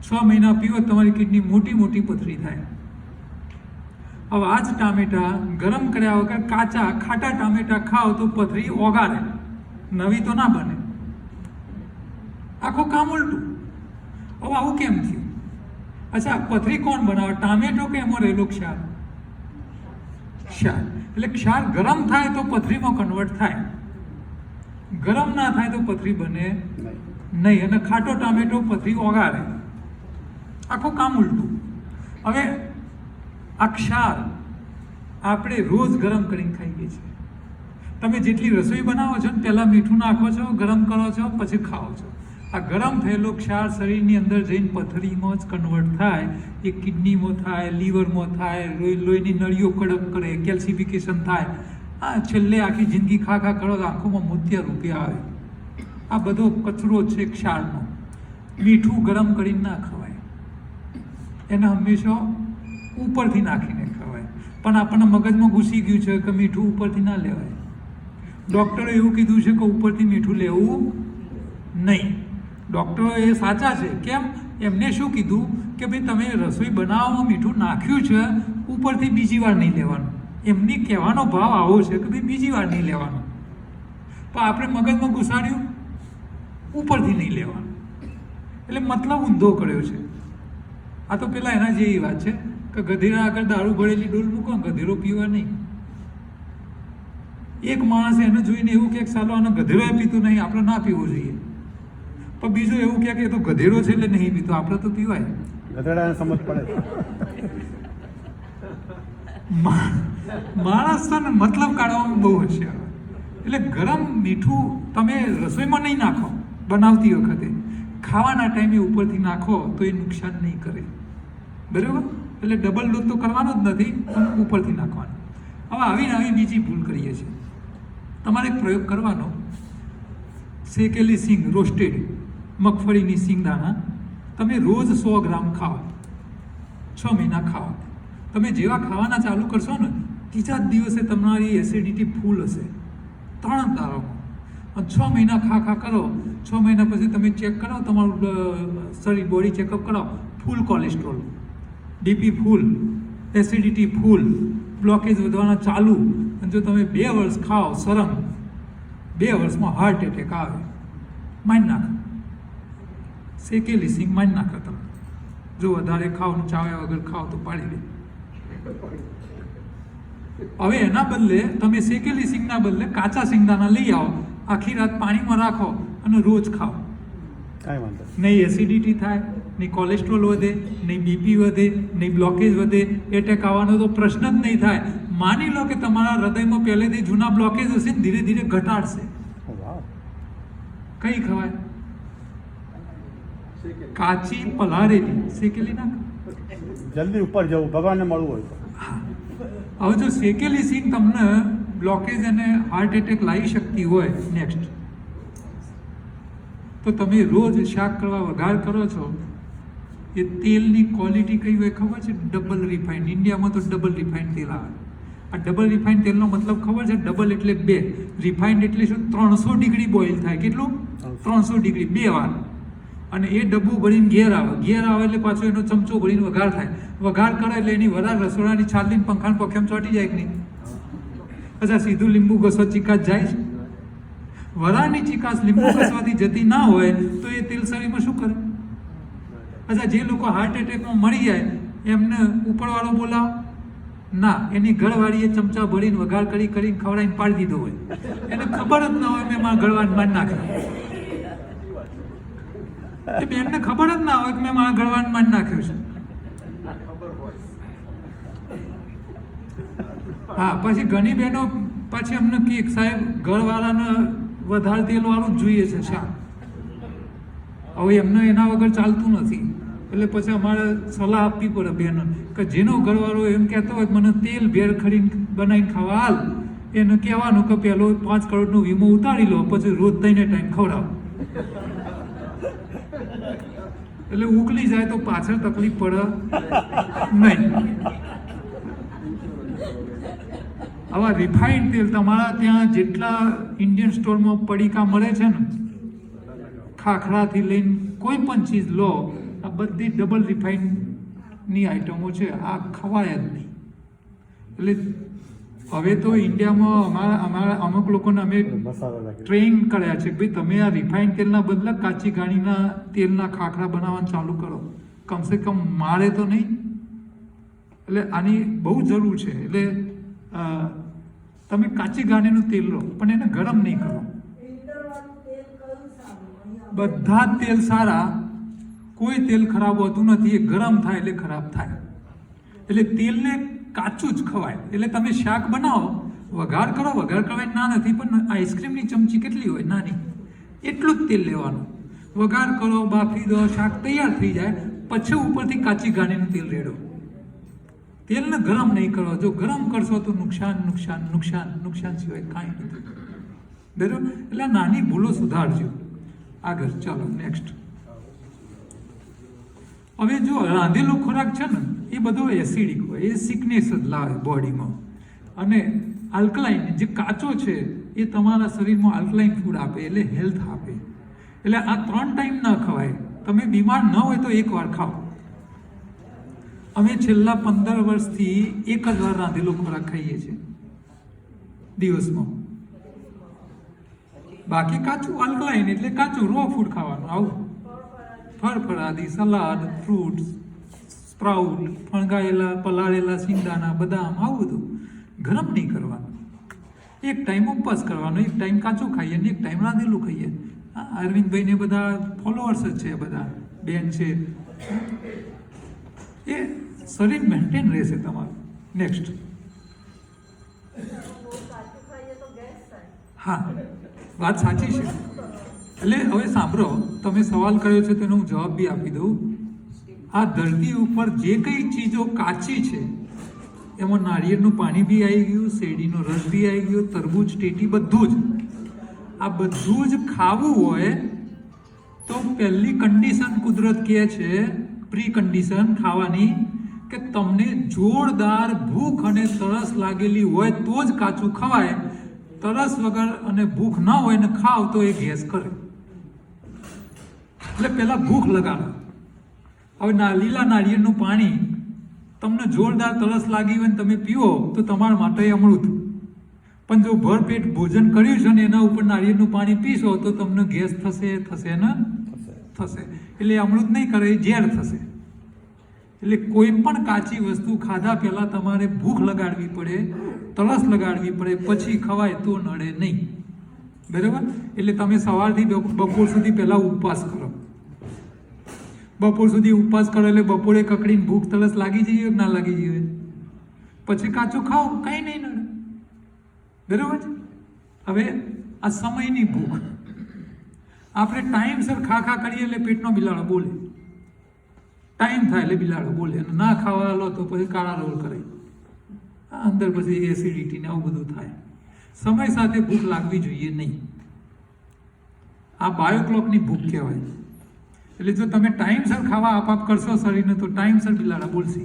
6 મહિના પીવો, તમારી કિડની મોટી પથરી થાય. હવે આ જ ટામેટા ગરમ કર્યા વગર કાચા ખાટા ટામેટા ખાઓ તો પથરી ઓગાળે, નવી તો ના બને. આખું કામ ઉલટું. હવે આવું કેમ થયું? અચ્છા, પથરી કોણ બનાવે? ટામેટો કે એમાં રહેલો ક્ષાર? ક્ષાર. એટલે ક્ષાર ગરમ થાય તો પથરીમાં કન્વર્ટ થાય, ગરમ ના થાય તો પથરી બને નહીં. અને ખાટો ટામેટો પથરી ઓગાળે. આખું કામ ઉલટું. હવે આ ક્ષાર આપણે રોજ ગરમ કરીને ખાઈએ છીએ. તમે જેટલી રસોઈ બનાવો છો ને પહેલાં મીઠું નાખો છો, ગરમ કરો છો, પછી ખાઓ છો. આ ગરમ થયેલો ક્ષાર શરીરની અંદર જઈને પથરીમાં જ કન્વર્ટ થાય. એ કિડનીમાં થાય, લીવરમાં થાય, લોહીની નળીઓ કડક કરે, કેલ્સિફિકેશન થાય. આ છેલ્લે આખી જિંદગી ખા કરો તો આંખોમાં મોતિયા રૂપિયા આવે. આ બધો કચરો છે ક્ષારનો. મીઠું ગરમ કરીને ના ખવાય, એને હંમેશા ઉપરથી નાખીને ખવાય. પણ આપણને મગજમાં ઘૂસી ગયું છે કે મીઠું ઉપરથી ના લેવાય. ડૉક્ટરે એવું કીધું છે કે ઉપરથી મીઠું લેવું નહીં. ડૉક્ટરો એ સાચા છે. કેમ? એમને શું કીધું કે ભાઈ તમે રસોઈ બનાવવામાં મીઠું નાખ્યું છે, ઉપરથી બીજી વાર નહીં લેવાનું. એમની કહેવાનો ભાવ આવો છે કે ભાઈ બીજી વાર નહીં લેવાનું, પણ આપણે મગજમાં ઘુસાડ્યું ઉપરથી નહીં લેવાનું, એટલે મતલબ ઊંધો કર્યો છે. આ તો પેલા એના જેવી વાત છે કે ગધેડા આગળ દારૂ ભરેલી ડોલ મૂકો, ગધેડો પીવા નહીં. એક માણસ એને જોઈને એવું કે સાલો આનો ગધેડો પીતું નહીં, આપણે ના પીવો જોઈએ. પણ બીજું એવું કે એ તો ગધેડો છે એટલે નહીં પીતો, આપણે તો પીવાય. ગધેડાને સમજ પડે. માણસ છે ને મતલબ કાઢવામાં બહુ હોશિયાર. એટલે ગરમ મીઠું તમે રસોઈમાં નહીં નાખો બનાવતી વખતે, ખાવાના ટાઈમે ઉપરથી નાખો તો એ નુકસાન નહીં કરે, બરાબર? એટલે ડબલ ડોઝ તો કરવાનો જ નથી, પણ ઉપરથી નાખવાનો. હવે આવીને આવી બીજી ભૂલ કરીએ છીએ. તમારે એક પ્રયોગ કરવાનો, શેકેલી સિંગ, રોસ્ટેડ મગફળીની સિંગદાણા તમે રોજ 100 ગ્રામ ખાઓ, 6 મહિના ખાઓ. તમે જેવા ખાવાના ચાલુ કરશો ને, ત્રીજા જ દિવસે તમારી એસિડિટી ફૂલ હશે, 3 દાડામાં. અને 6 મહિના ખા કરો, 6 મહિના પછી તમે ચેક કરાવો, તમારું શરીર બોડી ચેકઅપ કરાવો, ફૂલ કોલેસ્ટ્રોલ, ડીપી ફૂલ, એસિડિટી ફૂલ, બ્લોકેજ વધવાના ચાલુ. અને જો તમે 2 વર્ષ ખાઓ સરમ, 2 વર્ષમાં હાર્ટ એટેક આવે. માન નાખો, શેકેલી સિંગ માન નાખો તમે. જો વધારે ખાઓ ને ચાવ્યા વગર ખાઓ તો પાડી દે. હવે એના બદલે તમે શેકેલી સિંગના બદલે કાચા સિંગદાણા લઈ આવો, આખી રાત પાણીમાં રાખો અને રોજ ખાઓ. કાંઈ વાંધો નહીં એસિડિટી થાય, નહીં કોલેસ્ટ્રોલ વધે, નહીં બીપી વધે, નહીં બ્લોકેજ વધે, એટેક આવવાનો તો પ્રશ્ન જ નહીં થાય. માની લો કે તમારા હૃદયમાં પહેલેથી જૂના બ્લોકેજ હશે ને ધીરે ધીરે ઘટાડશે. કઈ ખવાય? કાચી પલાળેલી, શેકેલી ના. જલ્દી ઉપર જવું, ભગવાનને મળવું હોય તો. હવે જો શેકેલી સિંગ તમને બ્લોકેજ અને હાર્ટ એટેક લાવી શકતી હોય નેક્સ્ટ, તો તમે રોજ શાક કરવા વઘાર કરો છો, એ તેલની ક્વોલિટી કઈ હોય ખબર છે? Double refined. ઇન્ડિયામાં તો ડબલ રિફાઇન્ડ તેલ આવે. આ ડબલ રિફાઇન્ડ તેલનો મતલબ ખબર છે? ડબલ એટલે 2, રિફાઇન્ડ એટલે શું? 300 ડિગ્રી બોઇલ થાય. કેટલું? 300 ડિગ્રી 2 વાર. અને એ ડબ્બું ભરીને ઘેર આવે એટલે પાછો એનો ચમચો ભરીને વઘાર થાય. વઘાર કરે એટલે એની વરાળ રસોડાની છાલીને પંખાને પખેમ ચોંટી જાય કે નહીં? અચ્છા, સીધું લીંબુ ઘસો ચીકાશ જાય છે? વરાળની ચીકાશ લીંબુ ઘસવાથી જતી ના હોય તો એ તેલ શરીરમાં શું કરે? અચ્છા, જે લોકો હાર્ટ એટેકમાં મરી જાય એમને ઉપરવાળો બોલાવો ના, એની ઘરવાળીએ ચમચા ભરીને વઘાર કરીને ખવડાવીને પાડી દીધો હોય, એને ખબર જ ના હોય મેં મારા ઘરવાળાને મારી નાખ્યો. એ બેનને ખબર જ ના હોય કે મેં મારા ઘરવાળાને મારી નાખ્યો છે. હા, પછી ઘણી બહેનો પછી અમને કે સાહેબ ઘરવાળાને વધારે તેલવાળું જ જોઈએ છે શાક. હવે એમને એના વગર ચાલતું નથી, એટલે પછી અમારે સલાહ આપવી પડે બહેનો કે જેનો ઘરવાળો એમ કહેતો હોય મને તેલ ભેળ ખરીને બનાવીને ખાવા હાલ, એને કહેવાનું કે પહેલો 5 કરોડનો વીમો ઉતારી લો, પછી રોજ 3 ટાઈમ ખવડાવો. એટલે ઉકલી જાય તો પાછળ તકલીફ પડે નહીં. આવા રિફાઇન્ડ તેલ તમારા ત્યાં જેટલા ઇન્ડિયન સ્ટોરમાં પડીકા મળે છે ને, ખાખરાથી લઈને કોઈ પણ ચીજ લો, આ બધી ડબલ રિફાઇન્ડની આઈટમો છે, આ ખવાય જ નહીં. એટલે હવે તો ઇન્ડિયામાં અમારા અમુક લોકોને અમે ટ્રેન કર્યા છે ભાઈ તમે આ રિફાઇન્ડ તેલના બદલે કાચી ઘાણીના તેલના ખાખરા બનાવવાનું ચાલુ કરો, કમસે કમ મારે તો નહીં. એટલે આની બહુ જરૂર છે. એટલે તમે કાચી ઘાણીનું તેલ લો, પણ એને ગરમ નહીં કરો. બધા જ તેલ સારા, કોઈ તેલ ખરાબ હોતું નથી, એ ગરમ થાય એટલે ખરાબ થાય. એટલે તેલને કાચું જ ખવાય. એટલે તમે શાક બનાવો, વઘાર કરો, વઘાર કરવાની ના નથી, પણ આઈસ્ક્રીમની ચમચી કેટલી હોય? નાની. એટલું જ તેલ લેવાનું, વઘાર કરો, બાફી દો, શાક તૈયાર થઈ જાય, પછી ઉપરથી કાચી ઘાણીનું તેલ રેડો. તેલને ગરમ નહીં કરો. જો ગરમ કરશો તો નુકસાન સિવાય કાંઈ નથી. બરાબર? એટલે નાની ભૂલો સુધારજો. આગળ ચાલો નેક્સ્ટ. હવે જો રાંધેલો ખોરાક છે ને એ બધો એસિડિક હોય, એ સિકનેસ જ લાવે બોડીમાં. અને આલ્કલાઇન જે કાચો છે એ તમારા શરીરમાં આલ્કલાઇન ફૂડ આપે, એટલે હેલ્થ આપે. એટલે આ 3 ટાઈમ ન ખવાય. તમે બીમાર ન હોય તો 1 વાર ખાઓ, અમે છેલ્લા 15 વર્ષથી એક જ વાર રાંધેલો ખોરાક ખાઈએ છીએ દિવસમાં. બાકી કાચું આલ્કલાઇન એટલે કાચું રો ફૂડ ખાવાનું. આવું ફળફળાદી, સલાડ, ફ્રૂટ્સ, સ્પ્રાઉટ, ફણગાયેલા, પલાળેલા સિંગદાણા, બદામ, આવું બધું. ગરમ નહીં કરવાનું. એક ટાઈમ ઉપવાસ કરવાનો, એક ટાઈમ કાચું ખાઈએ અને એક ટાઈમ રાંધેલું ખાઈએ. અરવિંદભાઈને બધા ફોલોઅર્સ જ છે, બધા બેન છે. એ શરીર મેન્ટેન રહેશે તમારું. નેક્સ્ટ. હા, વાત સાચી છે. એટલે હવે સાંભળો, તમે સવાલ કર્યો છે તેનો હું જવાબ બી આપી દઉં. આ ધરતી ઉપર જે કંઈ ચીજો કાચી છે એમાં નાળિયેરનું પાણી બી આવી ગયું, શેરડીનો રસ બી આવી ગયો, તરબૂચ, ટેટી, બધું જ. આ બધું જ ખાવું હોય તો પહેલી કન્ડિશન કુદરત કહે છે, પ્રી કન્ડિશન ખાવાની, કે તમને જોરદાર ભૂખ અને તરસ લાગેલી હોય તો જ કાચું ખવાય. તરસ વગર અને ભૂખ ના હોય ને ખાવ તો એ ગેસ કરે. એટલે પહેલાં ભૂખ લગાડો. હવે લીલા નાળિયેરનું પાણી તમને જોરદાર તરસ લાગી હોય ને તમે પીવો તો તમારા માટે અમૃત. પણ જો ભરપેટ ભોજન કર્યું છે ને એના ઉપર નાળિયેરનું પાણી પીશો તો તમને ગેસ થશે ને થશે. એટલે અમૃત નહીં કરે, એ ઝેર થશે. એટલે કોઈ પણ કાચી વસ્તુ ખાધા પહેલાં તમારે ભૂખ લગાડવી પડે, તરસ લગાડવી પડે, પછી ખવાય તો નડે નહીં. બરાબર? એટલે તમે સવારથી બપોર સુધી પહેલાં ઉપવાસ કરો. બપોર સુધી ઉપવાસ કરો એટલે બપોરે કકડીને ભૂખ તરસ લાગી જઈએ કે ના લાગી જઈએ, પછી કાચું ખાઓ, કંઈ નહીં નડે. બરાબર છે? હવે આ સમયની ભૂખ, આપણે ટાઈમસર ખા કરીએ એટલે પેટનો બિલાડો બોલે. ટાઈમ થાય એટલે બિલાડો બોલે. અને ના ખાવા લો તો પછી કાળા રોલ કરે, અંદર પછી એસિડિટી ને આવું બધું થાય. સમય સાથે ભૂખ લાગવી જોઈએ નહીં. આ બાયોક્લોકની ભૂખ કહેવાય. એટલે જો તમે ટાઈમસર ખાવા આપાપ કરશો શરીરને તો ટાઈમસર બિલાડા બોલશે.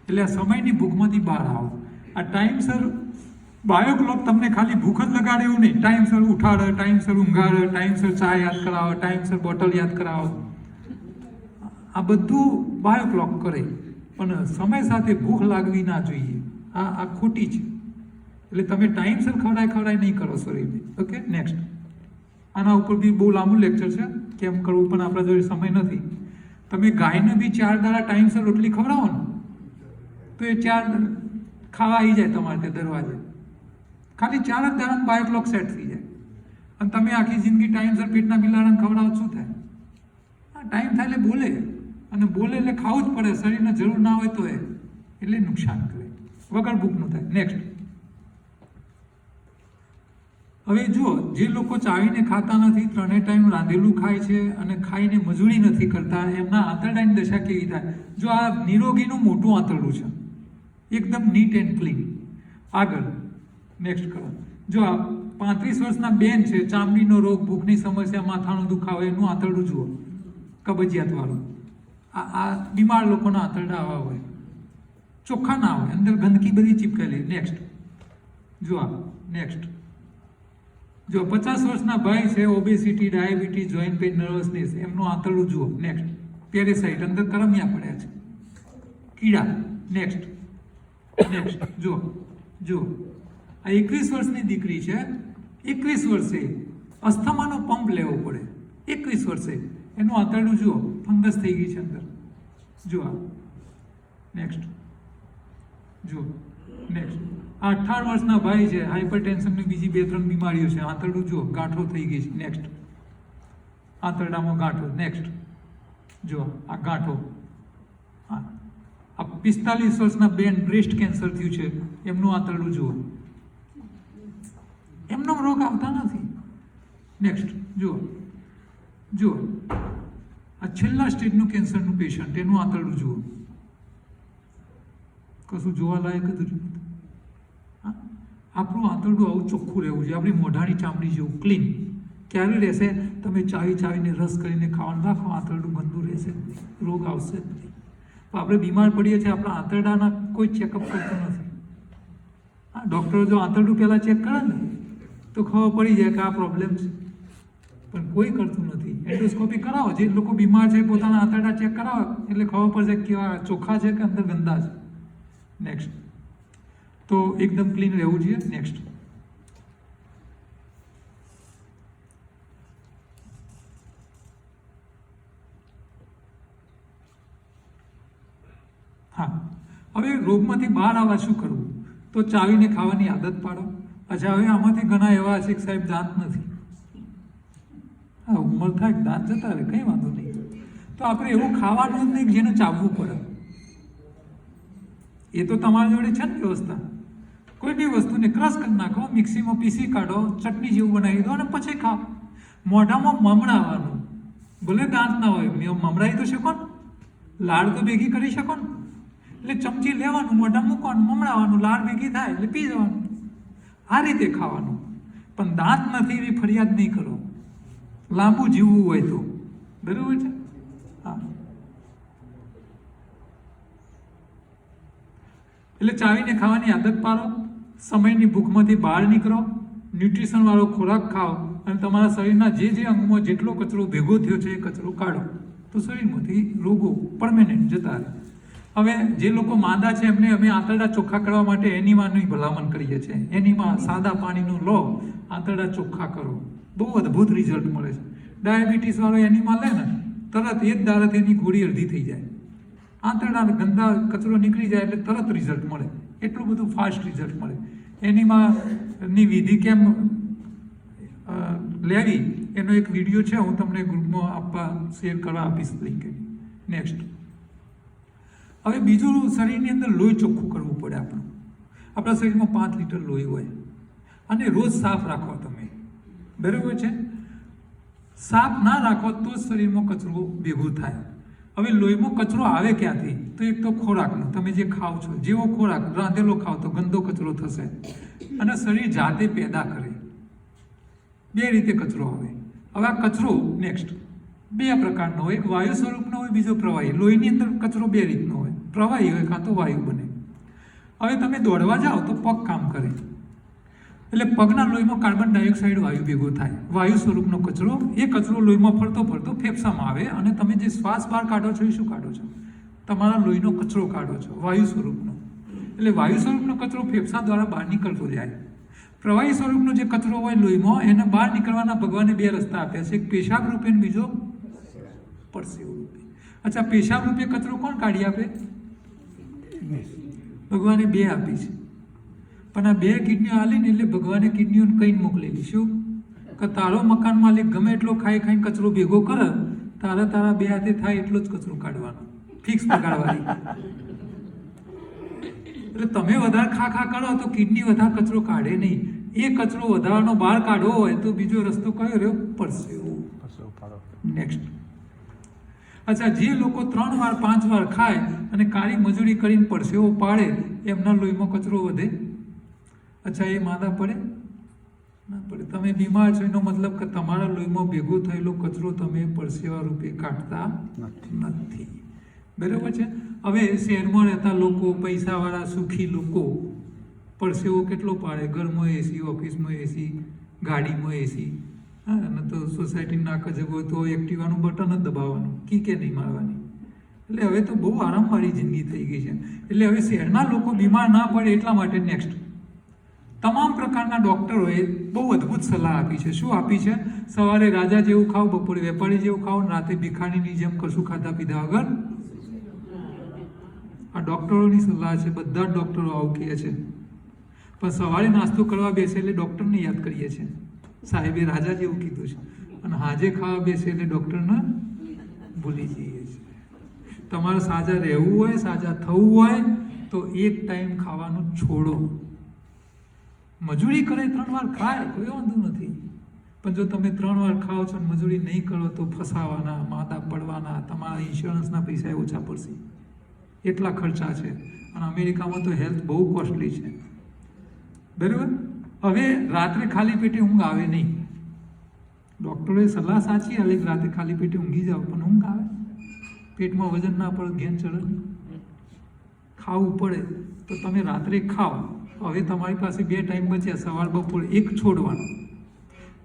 એટલે આ સમયની ભૂખમાંથી બહાર આવો. આ ટાઈમસર બાયોક્લોક તમને ખાલી ભૂખ જ લગાડે એવું નહીં. ટાઈમસર ઉઠાડે, ટાઈમસર ઊંઘાડે, ટાઈમસર ચા યાદ કરાવો, ટાઈમસર બોટલ યાદ કરાવો. આ બધું બાયોક્લોક કરે, પણ સમય સાથે ભૂખ લાગવી ના જોઈએ. આ ખોટી છે. એટલે તમે ટાઈમસર ખવડાય નહીં કરો શરીરને. Okay, next. આના ઉપર બી બહુ લાંબુ લેક્ચર છે, કેમ કરવું, પણ આપણા જોડે સમય નથી. તમે ગાયને બી 4 દાડા ટાઈમસર રોટલી ખવડાવો ને તો એ 4 ખાવા આવી જાય તમારે તે દરવાજે. ખાલી 4 જ દાડામાં બાયોક્લોક સેટ થઈ જાય. અને તમે આખી જિંદગી ટાઈમસર પેટના બિલાડાને ખવડાવો, શું થાય? હા, ટાઈમ થાય એટલે બોલે, અને બોલે એટલે ખાવું જ પડે. શરીરને જરૂર ના હોય તો એટલે નુકસાન કરે. વગર ભૂખનું થાય. નેક્સ્ટ. હવે જુઓ, જે લોકો ચાવીને ખાતા નથી, 3 ટાઈમ રાંધેલું ખાય છે અને ખાઈને મજૂરી નથી કરતા, એમના આંતરડાની દશા કેવી થાય? જો આ નિરોગીનું મોટું આંતરડું છે, એકદમ નીટ એન્ડ ક્લીન. આગળ નેક્સ્ટ કરો. જો આ 35 વર્ષના બેન છે, ચામડીનો રોગ, ભૂખની સમસ્યા, માથાનો દુખાવો, એનું આંતરડું જુઓ, કબજિયાતવાળું. આ બીમાર લોકોના આંતરડા આવા હોય, ચોખ્ખા ના હોય, અંદર ગંદકી બધી ચીપકેલી. નેક્સ્ટ. જો આ નેક્સ્ટ. જો 50 વર્ષના ભાઈ છે, obesity, diabetes, joint pain, nervousness, એમનું આંતરડું જુઓ. નેક્સ્ટ. પેરેસાઇટ, અંદર કરમિયા પડ્યા છે, કીડા. નેક્સ્ટ. નેક્સ્ટ. જો આ 21 વર્ષની દીકરી છે, 21 વર્ષે અસ્થમાનો પંપ લેવો પડે. 21 વર્ષે એનું આંતરડું જુઓ, ફંગસ થઈ ગઈ છે અંદર. જો આ નેક્સ્ટ. જો નેક્સ્ટ. 18 વર્ષના ભાઈ છે, હાઇપરટેન્શનની બીજી 2-3 બીમારીઓ છે, આંતરડું જુઓ, ગાંઠો થઈ ગઈ છે. નેક્સ્ટ. આંતરડામાં ગાંઠો. નેક્સ્ટ. જો આ ગાંઠો. આ 45 વર્ષના બેન, બ્રેસ્ટ કેન્સર થયું છે, એમનું આંતરડું જુઓ. એમનો રોગ આવતા નથી. નેક્સ્ટ. જુઓ આ છેલ્લા સ્ટેજનું કેન્સરનું પેશન્ટ, એનું આંતરડું જુઓ. કશું જોવાલાયક જ નથી. આપણું આંતરડું આવું ચોખ્ખું રહેવું જોઈએ, આપણી મોઢાની ચામડી જેવું ક્લીન. ક્યારે રહેશે? તમે ચાવીને રસ કરીને ખાવાનું રાખો, આંતરડું ગંદુ રહેશે, રોગ આવશે જ નહીં. આપણે બીમાર પડીએ છીએ, આપણા આંતરડાના કોઈ ચેકઅપ કરતું નથી. હા, ડૉક્ટરો જો આંતરડું પહેલાં ચેક કરે ને તો ખબર પડી જાય કે આ પ્રોબ્લેમ છે, પણ કોઈ કરતું નથી. એન્ડોસ્કોપી કરાવો. જે લોકો બીમાર છે પોતાના આંતરડા ચેક કરાવો એટલે ખબર પડશે કે કેવા ચોખ્ખા છે કે અંદર ગંદા છે. નેક્સ્ટ. તો એકદમ ક્લીન રહેવું જોઈએ. નેક્સ્ટ. હા, હવે રોગમાંથી બહાર આવવા શું કરવું? તો ચાવીને ખાવાની આદત પાડો. અચ્છા, હવે આમાંથી ઘણા એવા છે કે સાહેબ દાંત નથી. હા, ઉંમર થાય દાંત જતા રહે, કંઈ વાંધો નહીં. તો આપણે એવું ખાવાનું જ નહીં જેને ચાવવું પડે. એ તો તમારી જોડે છે ને વ્યવસ્થા. કોઈ બી વસ્તુને ક્રશ કરી નાખો, મિક્સીમાં પીસી કાઢો, ચટણી જેવું બનાવી દો અને પછી ખાઓ. મોઢામાં મમડાવવાનું, ભલે દાંત ના હોય, મમડાવી તો શકો ને, લાડ તો ભેગી કરી શકો ને. એટલે ચમચી લેવાનું, મોઢા મૂકવાનું, મમડાવવાનું, લાડ ભેગી થાય એટલે પી જવાનું. આ રીતે ખાવાનું. પણ દાંત નથી એવી ફરિયાદ નહીં કરો. લાંબુ જીવવું હોય તો. બરાબર છે? હા. એટલે ચાવીને ખાવાની આદત પાડો. સમયની ભૂખમાંથી બહાર નીકળો. ન્યુટ્રિશનવાળો ખોરાક ખાઓ અને તમારા શરીરના જે જે અંગમાં જેટલો કચરો ભેગો થયો છે એ કચરો કાઢો. તો શરીરમાંથી રોગો પરમેનન્ટ જતા રહે. હવે જે લોકો માંદા છે એમને અમે આંતરડા ચોખ્ખા કરવા માટે એનીમાની ભલામણ કરીએ છીએ. એનીમાં સાદા પાણીનું લો, આંતરડા ચોખ્ખા કરો. બહુ અદ્ભુત રિઝલ્ટ મળે છે. ડાયાબિટીસવાળો એનીમાં લે ને તરત એ જ દાડત એની ગોળી અડધી થઈ જાય. આંતરડા ગંદા કચરો નીકળી જાય એટલે તરત રિઝલ્ટ મળે. એટલું બધું ફાસ્ટ રિઝલ્ટ મળે. એનીમાંની વિધિ કેમ લેવી એનો એક વિડીયો છે, હું તમને ગ્રુપમાં શેર કરવા આપીશ લિંક. નેક્સ્ટ. હવે બીજું, શરીરની અંદર લોહી ચોખ્ખું કરવું પડે આપણું. આપણા શરીરમાં 5 લીટર લોહી હોય અને રોજ સાફ રાખો તમે. બરાબર છે? સાફ ના રાખો તો જ શરીરમાં કચરો ભેગો થાય. હવે લોહીમાં કચરો આવે ક્યાંથી? તો એક તો ખોરાકનો, તમે જે ખાઓ છો, જેવો ખોરાક રાંધેલો ખાઓ તો ગંદો કચરો થશે અને શરીર જાતે પેદા કરે. 2 રીતે કચરો આવે. હવે આ કચરો નેક્સ્ટ 2 પ્રકારનો હોય. એક વાયુ સ્વરૂપનો હોય, બીજો પ્રવાહી. લોહીની અંદર કચરો 2 રીતનો હોય, પ્રવાહી હોય કાં તો વાયુ બને. હવે તમે દોડવા જાઓ તો પગ કામ કરે એટલે પગના લોહીમાં કાર્બન ડાયોક્સાઇડ વાયુ ભેગો થાય. વાયુ સ્વરૂપનો કચરો, એ કચરો લોહીમાં ફરતો ફરતો ફેફસામાં આવે અને તમે જે શ્વાસ બહાર કાઢો છો એ શું કાઢો છો? તમારા લોહીનો કચરો કાઢો છો, વાયુ સ્વરૂપનો. એટલે વાયુ સ્વરૂપનો કચરો ફેફસા દ્વારા બહાર નીકળતો જાય. પ્રવાહી સ્વરૂપનો જે કચરો હોય લોહીમાં, એને બહાર નીકળવાના ભગવાને 2 રસ્તા આપ્યા છે. એક પેશાબ રૂપે અને બીજો પરસેવો રૂપે. અચ્છા, પેશાબ રૂપે કચરો કોણ કાઢી આપે? ભગવાને 2 આપી છે. પણ આ 2 કિડનીઓ આલીને એટલે ભગવાને કિડનીઓને કહીને મોકલેલી. શું? કે તારો મકાન માલિક ગમે એટલો ખાઈને કચરો ભેગો કરે, તારા 2 હાથે થાય એટલો જ કચરો કાઢવાનો, ફિક્સ પગારવાળી. એટલે તમે વધારે ખા કરો તો કિડની વધારે કચરો કાઢે નહીં. એ કચરો વધારાનો બહાર કાઢવો હોય તો બીજો રસ્તો કયો રહ્યો? પરસેવો. નેક્સ્ટ. અચ્છા, જે લોકો 3 વાર 5 વાર ખાય અને કાળી મજૂરી કરીને પરસેવો પાડે, એમના લોહીમાં કચરો વધે. અચ્છા, એ માંદા પડે? ના પડે. તમે બીમાર છો એનો મતલબ કે તમારા લોહીમાં ભેગો થયેલો કચરો તમે પરસેવા રૂપે કાઢતા નથી. બરાબર છે? હવે શહેરમાં રહેતા લોકો, પૈસાવાળા સુખી લોકો પરસેવો કેટલો પાડે? ઘરમાં એસી, ઓફિસમાં એસી, ગાડીમાં એસી. હા, અને તો સોસાયટીની નાક જગ હોય તો એક્ટિવાનું બટન જ દબાવવાનું, કે નહીં મારવાની. એટલે હવે તો બહુ આરામવાળી જિંદગી થઈ ગઈ છે. એટલે હવે શહેરના લોકો બીમાર ના પડે એટલા માટે નેક્સ્ટ તમામ પ્રકારના ડૉક્ટરોએ બહુ અદ્ભુત સલાહ આપી છે. શું આપી છે? સવારે રાજા જેવું ખાઓ, બપોરે વેપારી જેવું ખાઓ, રાતે ભિખારીની જેમ કશું ખાધા પીધા વગર. આ ડૉક્ટરોની સલાહ છે. બધા જ ડૉક્ટરો આવું કહે છે. પણ સવારે નાસ્તો કરવા બેસે એટલે ડૉક્ટરને યાદ કરીએ છીએ, સાહેબે રાજા જેવું કીધું છે. અને હાજે ખાવા બેસે એટલે ડૉક્ટરને ભૂલી જઈએ છીએ. તમારે સાજા રહેવું હોય, સાજા થવું હોય તો એક ટાઈમ ખાવાનું છોડો. મજૂરી કરે 3 વાર ખાય, કોઈ વાંધો નથી. પણ જો તમે 3 વાર ખાઓ છો અને મજૂરી નહીં કરો તો ફસાવાના, માદા પડવાના, તમારા ઇન્સ્યોરન્સના પૈસા ઓછા પડશે. એટલા ખર્ચા છે. અને અમેરિકામાં તો હેલ્થ બહુ કોસ્ટલી છે. બરાબર? હવે રાત્રે ખાલી પેટે ઊંઘ આવે નહીં. ડૉક્ટરોએ સલાહ સાચી હાલે કે રાતે ખાલી પેટે ઊંઘી જાઓ, પણ ઊંઘ આવે? પેટમાં વજન ના પડે, ઘેન ચડે, ખાવું પડે તો તમે રાત્રે ખાઓ. હવે તમારી પાસે 2 ટાઈમ બચ્યા, સવાર બપોર, એક છોડવાનો.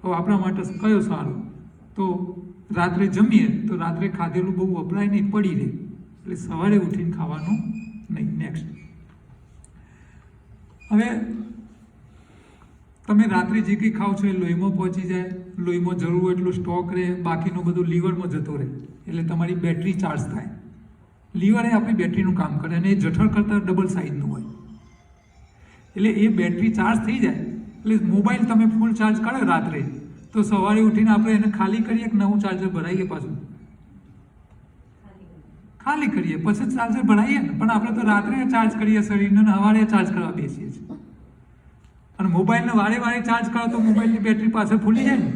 હવે આપણા માટે કયો સારો? તો રાત્રે જમીએ તો રાત્રે ખાધેલું બહુ વપરાય નહીં, પડી રહે, એટલે સવારે ઉઠીને ખાવાનું નહીં. નેક્સ્ટ, હવે તમે રાત્રે જે કંઈ ખાઓ છો એ લોહીમાં પહોંચી જાય, લોહીમાં જરૂર હોય એટલો સ્ટોક રહે, બાકીનો બધું લીવરમાં જતો રહે, એટલે તમારી બેટરી ચાર્જ થાય. લીવર એ આપણી બેટરીનું કામ કરે અને એ જઠર કરતાં ડબલ સાઇઝનું હોય, એટલે એ બેટરી ચાર્જ થઈ જાય એટલે મોબાઈલ તમે ફૂલ ચાર્જ કરો રાત્રે તો સવારે ઉઠીને આપણે એને ખાલી કરીએ કે નવું ચાર્જર ભરાઈએ, પાછું ખાલી કરીએ પછી ચાર્જર ભરાઈએ ને, પણ આપણે તો રાત્રે ચાર્જ કરીએ શરીરને અને સવારે ચાર્જ કરવા બેસીએ છીએ. અને મોબાઈલને વારે વારે ચાર્જ કરો તો મોબાઈલની બેટરી પાછળ ફૂલી જાય ને.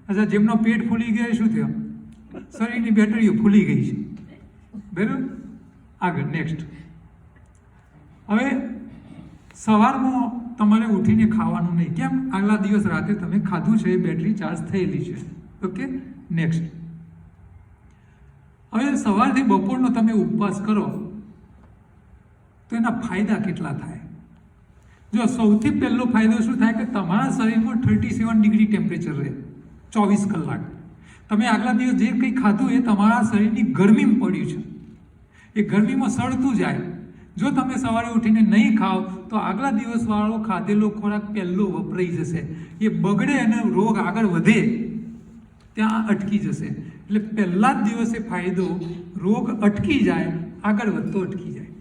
અચ્છા, જેમનો પેટ ફૂલી ગયો શું થયો? શરીરની બેટરીઓ ફૂલી ગઈ છે. બરાબર? આગળ નેક્સ્ટ, હવે સવારમાં તમારે ઉઠીને ખાવાનું નહીં. કેમ? આગલા દિવસ રાતે તમે ખાધું છે, એ બેટરી ચાર્જ થયેલી છે. ઓકે, નેક્સ્ટ, હવે સવારથી બપોરનો તમે ઉપવાસ કરો તો એના ફાયદા કેટલા થાય? જો સૌથી પહેલો ફાયદો શું થાય કે તમારા શરીરમાં 37 ડિગ્રી ટેમ્પરેચર રહે 24 કલાક. તમે આગલા દિવસ જે કંઈ ખાધું એ તમારા શરીરની ગરમીમાં પડ્યું છે, એ ગરમીમાં સળતું જાય. જો તમે સવારે ઉઠીને નહીં ખાઓ તો આગલા દિવસવાળો ખાધેલો ખોરાક પહેલો વપરાઈ જશે, એ બગડે અને રોગ આગળ વધે ત્યાં અટકી જશે. એટલે પહેલા જ દિવસે ફાયદો, રોગ અટકી જાય, આગળ વધતો અટકી જાય.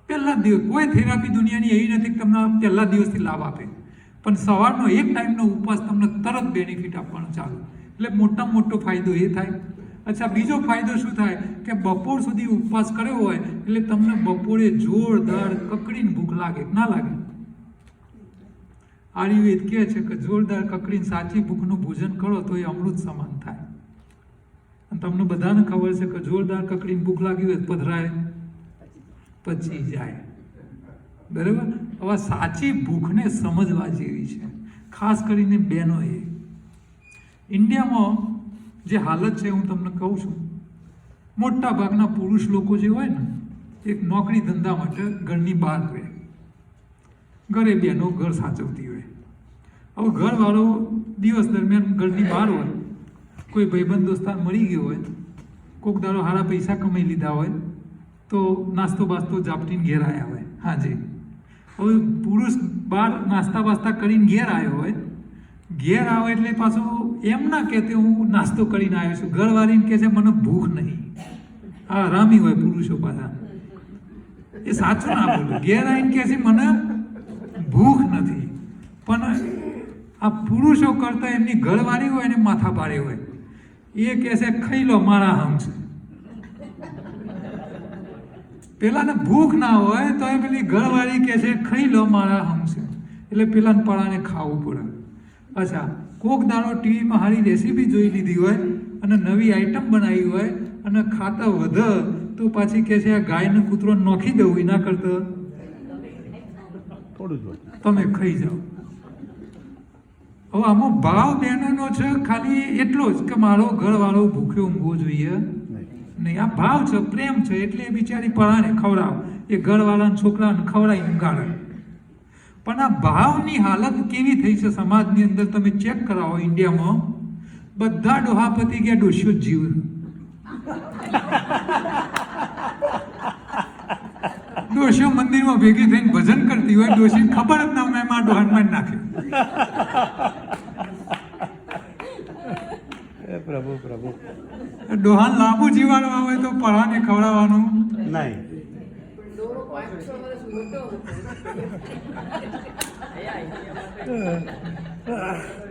પહેલા જ દિવસ. કોઈ થેરાપી દુનિયાની એવી નથી કે તમને પહેલા દિવસથી લાભ આપે, પણ સવારનો એક ટાઈમનો ઉપવાસ તમને તરત બેનિફિટ આપવાનું ચાલુ, એટલે મોટામાં મોટો ફાયદો એ થાય. અચ્છા, બીજો ફાયદો શું થાય કે બપોર સુધી ઉપવાસ કર્યો હોય એટલે તમને બપોરે જોરદાર કકડીને ભૂખ લાગે, ના લાગે? આયુર્વેદ કહે છે કે જોરદાર કકડીને સાચી ભૂખનું ભોજન કરો તો એ અમૃત સમાન થાય. અને તમને બધાને ખબર છે કે જોરદાર કકડીને ભૂખ લાગી હોય પધરાય પચી જાય. બરાબર? હવે સાચી ભૂખને સમજવા જેવી છે, ખાસ કરીને બહેનોએ. ઇન્ડિયામાં જે હાલત છે હું તમને કહું છું, મોટા ભાગના પુરુષ લોકો જે હોય ને એક નોકરી ધંધા માટે ઘરની બહાર રહે, ઘરે બહેનો ઘર સાચવતી હોય. હવે ઘરવાળો દિવસ દરમિયાન ઘરની બહાર હોય, કોઈ ભાઈબંધ દોસ્તાર મળી ગયો હોય, કોઈક દાડો સારા પૈસા કમાઈ લીધા હોય તો નાસ્તો બાસ્તો ઝાપટીને ઘેર આવ્યા હોય. હાજી, હવે પુરુષ બહાર નાસ્તા બાસ્તા કરીને ઘેર આવ્યો હોય, ઘેર આવે એટલે પાછું એમ ના કહેતે હું નાસ્તો કરીને આવ્યો છું, ઘરવાળીને કહે છે મને ભૂખ નહીં. આ હરામી હોય પુરુષો પાછા, એ સાચું ના બોલે. ઘેર આવીને કહે છે મને ભૂખ નથી, પણ આ પુરુષો કરતા એમની ઘરવાળી હોય એને માથા પાડે હોય, એ કહે છે ખાઈ લો મારા હમ છે. પેલાને ભૂખ ના હોય તો એ પેલી ઘરવાળી કહે છે ખાઈ લો મારા હમ છે, એટલે પેલાને પડાને ખાવું પડે. અચ્છા, કોક દાડો ટીવીમાં સારી રેસીપી જોઈ લીધી હોય અને નવી આઈટમ બનાવી હોય અને ખાતા વધે તો પાછી કહે છે આ ગાયને કૂતરો નોખી દઉં, એના કરતાં થોડું જ તમે ખાઈ જાઓ. હવે આમાં ભાવ બહેનોનો છે ખાલી એટલો જ કે મારો ઘરવાળો ભૂખ્યો ઊંઘવો જોઈએ નહીં. આ ભાવ છે, પ્રેમ છે, એટલે એ બિચારી પરાણે ખવડાવ, એ ઘરવાળાને છોકરાને ખવડાવી ઊંઘાડે. પણ આ ભાવની હાલત કેવી થઈ છે સમાજની અંદર તમે ચેક કરાવો. ઇન્ડિયામાં બધા ડોહાપતિ ગયા, ડોશીઓ જીવ. ડોશીઓ મંદિરમાં ભેગી થઈને ભજન કરતી હોય, ડોશીને ખબર જ ના મેં મારા ડોહાનમાં નાખ્યું. પ્રભુ પ્રભુ, ડોહાન લાંબુ જીવાડવા હોય તો પરાને ખવડાવવાનું નહીં.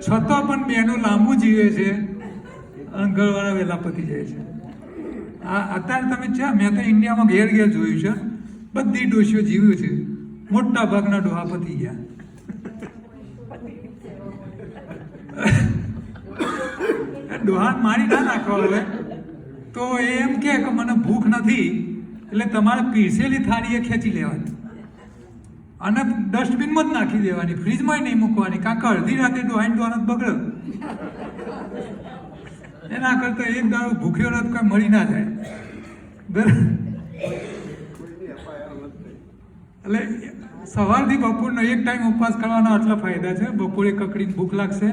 છતાં પણ બહેનો લાંબુ જીવે છે અને ઘરવાળા વહેલા પતી જાય છે. આ અત્યારે તમે છે, મેં તો ઇન્ડિયામાં ઘેર ઘેર જોયું છે, બધી ડોશીઓ જીવ્યું છે, મોટા ભાગના ડોહા પતી ગયા. ડોહાન મારી ના નાખવા હોય તો એમ કે મને ભૂખ નથી, એટલે તમારે પીરસેલી થાળીએ ખેંચી લેવાની અને ડસ્ટબિનમાં જ નાખી દેવાની, ફ્રીજમાં નહીં મૂકવાની, કારણ કે અડધી રાતે ડોહાઈને ડોહાન જ બગડે. એના કરતાં એક દાડો ભૂખ્યો નથી કોઈ મરી ના જાય. એટલે સવારથી બપોરનો એક ટાઈમ ઉપવાસ કરવાના આટલા ફાયદા છે. બપોરે કકડીને ભૂખ લાગશે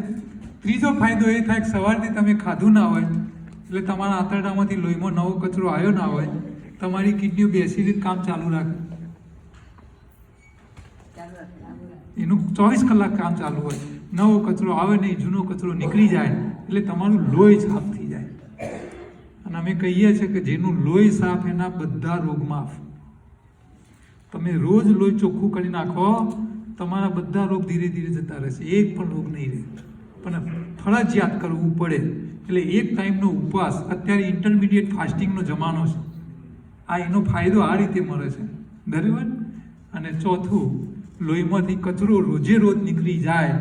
ત્રીજો ફાયદો એ થાય કે સવારથી તમે ખાધું ના હોય એટલે તમારા આંતરડામાંથી લોહીમાં નવો કચરો આવ્યો ના હોય, તમારી કિડનીઓ બેસી રીતે કામ ચાલુ રાખે, એનું 24 કલાક કામ ચાલુ હોય, નવો કચરો આવે નહીં, જૂનો કચરો નીકળી જાય એટલે તમારું લોહી સાફ થઈ જાય. અને અમે કહીએ છીએ કે જેનું લોહી સાફ એના બધા રોગ માફ. તમે રોજ લોહી ચોખ્ખું કરી નાખો, તમારા બધા રોગ ધીરે ધીરે જતા રહેશે, એક પણ રોગ નહીં રહે. પણ ફરજિયાત કરવું પડે. એટલે એક ટાઈમનો ઉપવાસ, અત્યારે ઇન્ટરમીડિયેટ ફાસ્ટિંગનો જમાનો છે, આ એનો ફાયદો આ રીતે મળે છે, બરાબર. અને ચોથું, લોહીમાંથી કચરો રોજે રોજ નીકળી જાય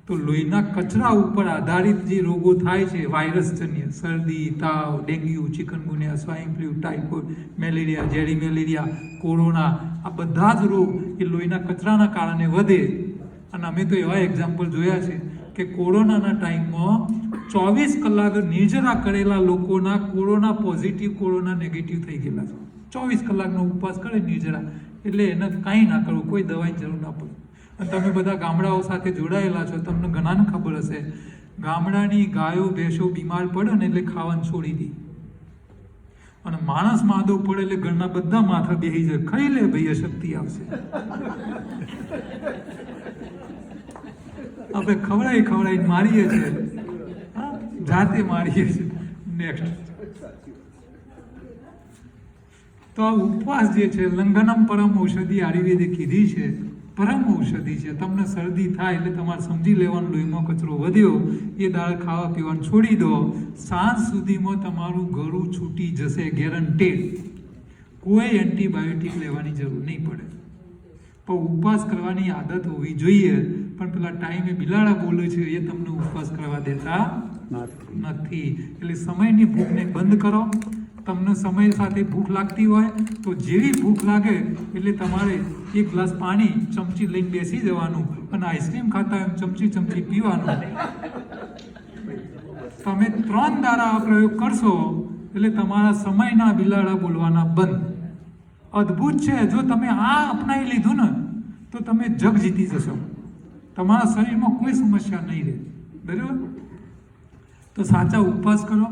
તો લોહીના કચરા ઉપર આધારિત જે રોગો થાય છે, વાયરસજન્ય, શરદી, તાવ, dengue, chikungunya, swine flu, typhoid, malaria, ઝેરી મેલેરિયા, કોરોના, આ બધા જ રોગ એ લોહીના કચરાના કારણે વધે. અને અમે તો એવા એક્ઝામ્પલ જોયા છે કે કોરોનાના ટાઈમમાં 24 કલાક નિર્જરા કરેલા લોકોના કોરોના પોઝિટિવ, કોરોના નેગેટિવ થઈ ગયેલા છે. 24 કલાકનો ઉપવાસ કરે નિર્જરા, એટલે એને કાંઈ ના કરવું, કોઈ દવાની જરૂર ના પડે. અને તમે બધા ગામડાઓ સાથે જોડાયેલા છો, તમને ઘણાને ખબર હશે, ગામડાની ગાયો ભેંસો બીમાર પડે ને એટલે ખાવાનું છોડી દે, અને માણસ માદો પડે એટલે ઘરના બધા માથા બેસી જાય, ખાઈ લે ભાઈ, શક્તિ આવશે. આપણે ખવડાવીને મારીએ છીએ, જાતે મારીએ છીએ. નેક્સ્ટ, તો આ ઉપવાસ જે છે, લંઘનમ પરમ ઔષધિ આયુર્વેદે કીધી છે, પરમ ઔષધિ છે. તમને શરદી થાય એટલે તમારે સમજી લેવાનું, લોહીમાં કચરો વધ્યો, એ દાળ ખાવા પીવાનું છોડી દો, સાંજ સુધીમાં તમારું ગળું છૂટી જશે, ગેરંટેડ. કોઈ એન્ટીબાયોટિક લેવાની જરૂર નહીં પડે. પણ ઉપવાસ કરવાની આદત હોવી જોઈએ. પણ પેલા ટાઈમે બિલાડા બોલે છે એ તમને ઉપવાસ કરવા દેતા નથી. એટલે સમયની ભૂખને બંધ કરો. તમને સમય સાથે ભૂખ લાગતી હોય તો જેવી ભૂખ લાગે એટલે તમારે એક ગ્લાસ પાણી ચમચી લઈને બેસી જવાનું, અને આઈસ્ક્રીમ ખાતા એમ ચમચી પીવાનું. તમે 3 દાડા આ પ્રયોગ કરશો એટલે તમારા સમયના બિલાડા બોલવાના બંધ. અદ્ભુત છે. જો તમે આ અપનાવી લીધું ને તો તમે જગ જીતી જશો, તમારા શરીરમાં કોઈ સમસ્યા નહીં રહે, બરાબર. તો સાચા ઉપવાસ કરો,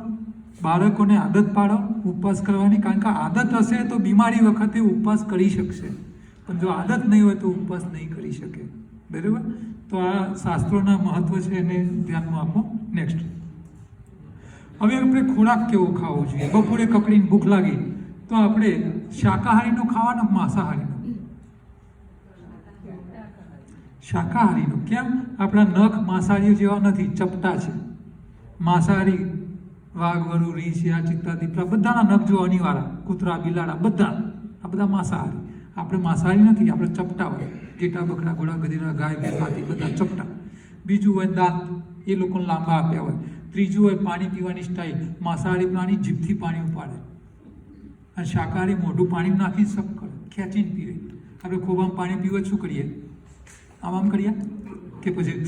બાળકોને આદત પાડો ઉપવાસ કરવાની, કારણ કે આદત હશે તો બીમારી વખતે ઉપવાસ કરી શકશે, પણ જો આદત નહીં હોય તો ઉપવાસ નહીં કરી શકે, બરાબર. તો આ શાસ્ત્રોના મહત્વ છે, એને ધ્યાનમાં આપો. નેક્સ્ટ, હવે આપણે ખોરાક કેવો ખાવો જોઈએ. બપોરે કકડીને ભૂખ લાગી તો આપણે શાકાહારીનો ખાવાનો, માંસાહારીનો? શાકાહારીનો. કેમ? આપણા નખ માંસાહારીઓ જેવા નથી, ચપટા છે. માંસાહારી વાઘ, વરુ, રીંછ, શિયાળ, ચિત્તા, દીપડા બધાના નખ જો અનિવાર્ય, કૂતરા, બિલાડા બધા, આ બધા માંસાહારી. આપણે માંસાહારી નથી, આપણે ચપટા હોય, ઘેટા, બકરા, ઘોડા, ગધેડા, ગાય, ભેંસ, હાથી બધા ચપટા. બીજું હોય દાંત, એ લોકોને લાંબા આપ્યા હોય. ત્રીજું હોય પાણી પીવાની સ્ટાઇલ, માંસાહારી પ્રાણી જીભથી પાણી ઉપાડે, અને શાકાહારી મોઢું પાણી નાખી સબ કરે, ખેંચીને પીવે. આપણે ખોબામાં પાણી પીવે શું કરીએ? આમ કરીએ કે પછી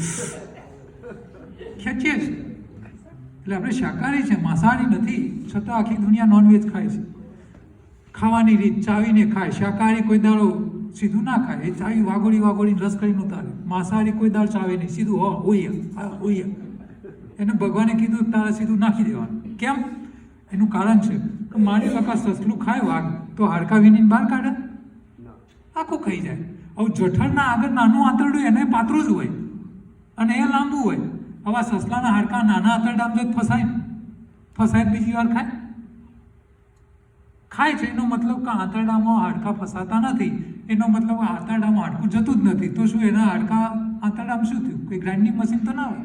ખેંચીએ છીએ. એટલે આપણે શાકાહારી છે, માંસાહારી નથી, છતાં આખી દુનિયા નોનવેજ ખાય છે. ખાવાની રીત ચાવીને ખાય. શાકાહારી કોઈ દાડો સીધું ના ખાય, એ ચાવી વાગોળી રસ કરીને ઉતારે. માંસાહારી કોઈ દાળ ચાવે નહીં, સીધું ઓય. એને ભગવાને કીધું તારે સીધું નાખી દેવાનું. કેમ? એનું કારણ છે કે માની કાકા સસલું ખાય વાઘ તો હાડકા વીણીને બહાર કાઢે, આખું ખાઈ જાય. હવે જઠરના આગળ નાનું આંતરડું એને પાતળું જ હોય અને એ લાંબુ હોય. આવા સસલાના હાડકા નાના આંતરડામાં જો ફસાય બીજી વાર ખાય છે. એનો મતલબ કે આંતરડામાં હાડકા ફસાતા નથી, એનો મતલબ આંતરડામાં હાડકું જતું જ નથી. તો શું એના હાડકા આંતરડામાં શું થયું? કોઈ ગ્રાઇન્ડિંગ મશીન તો ના હોય,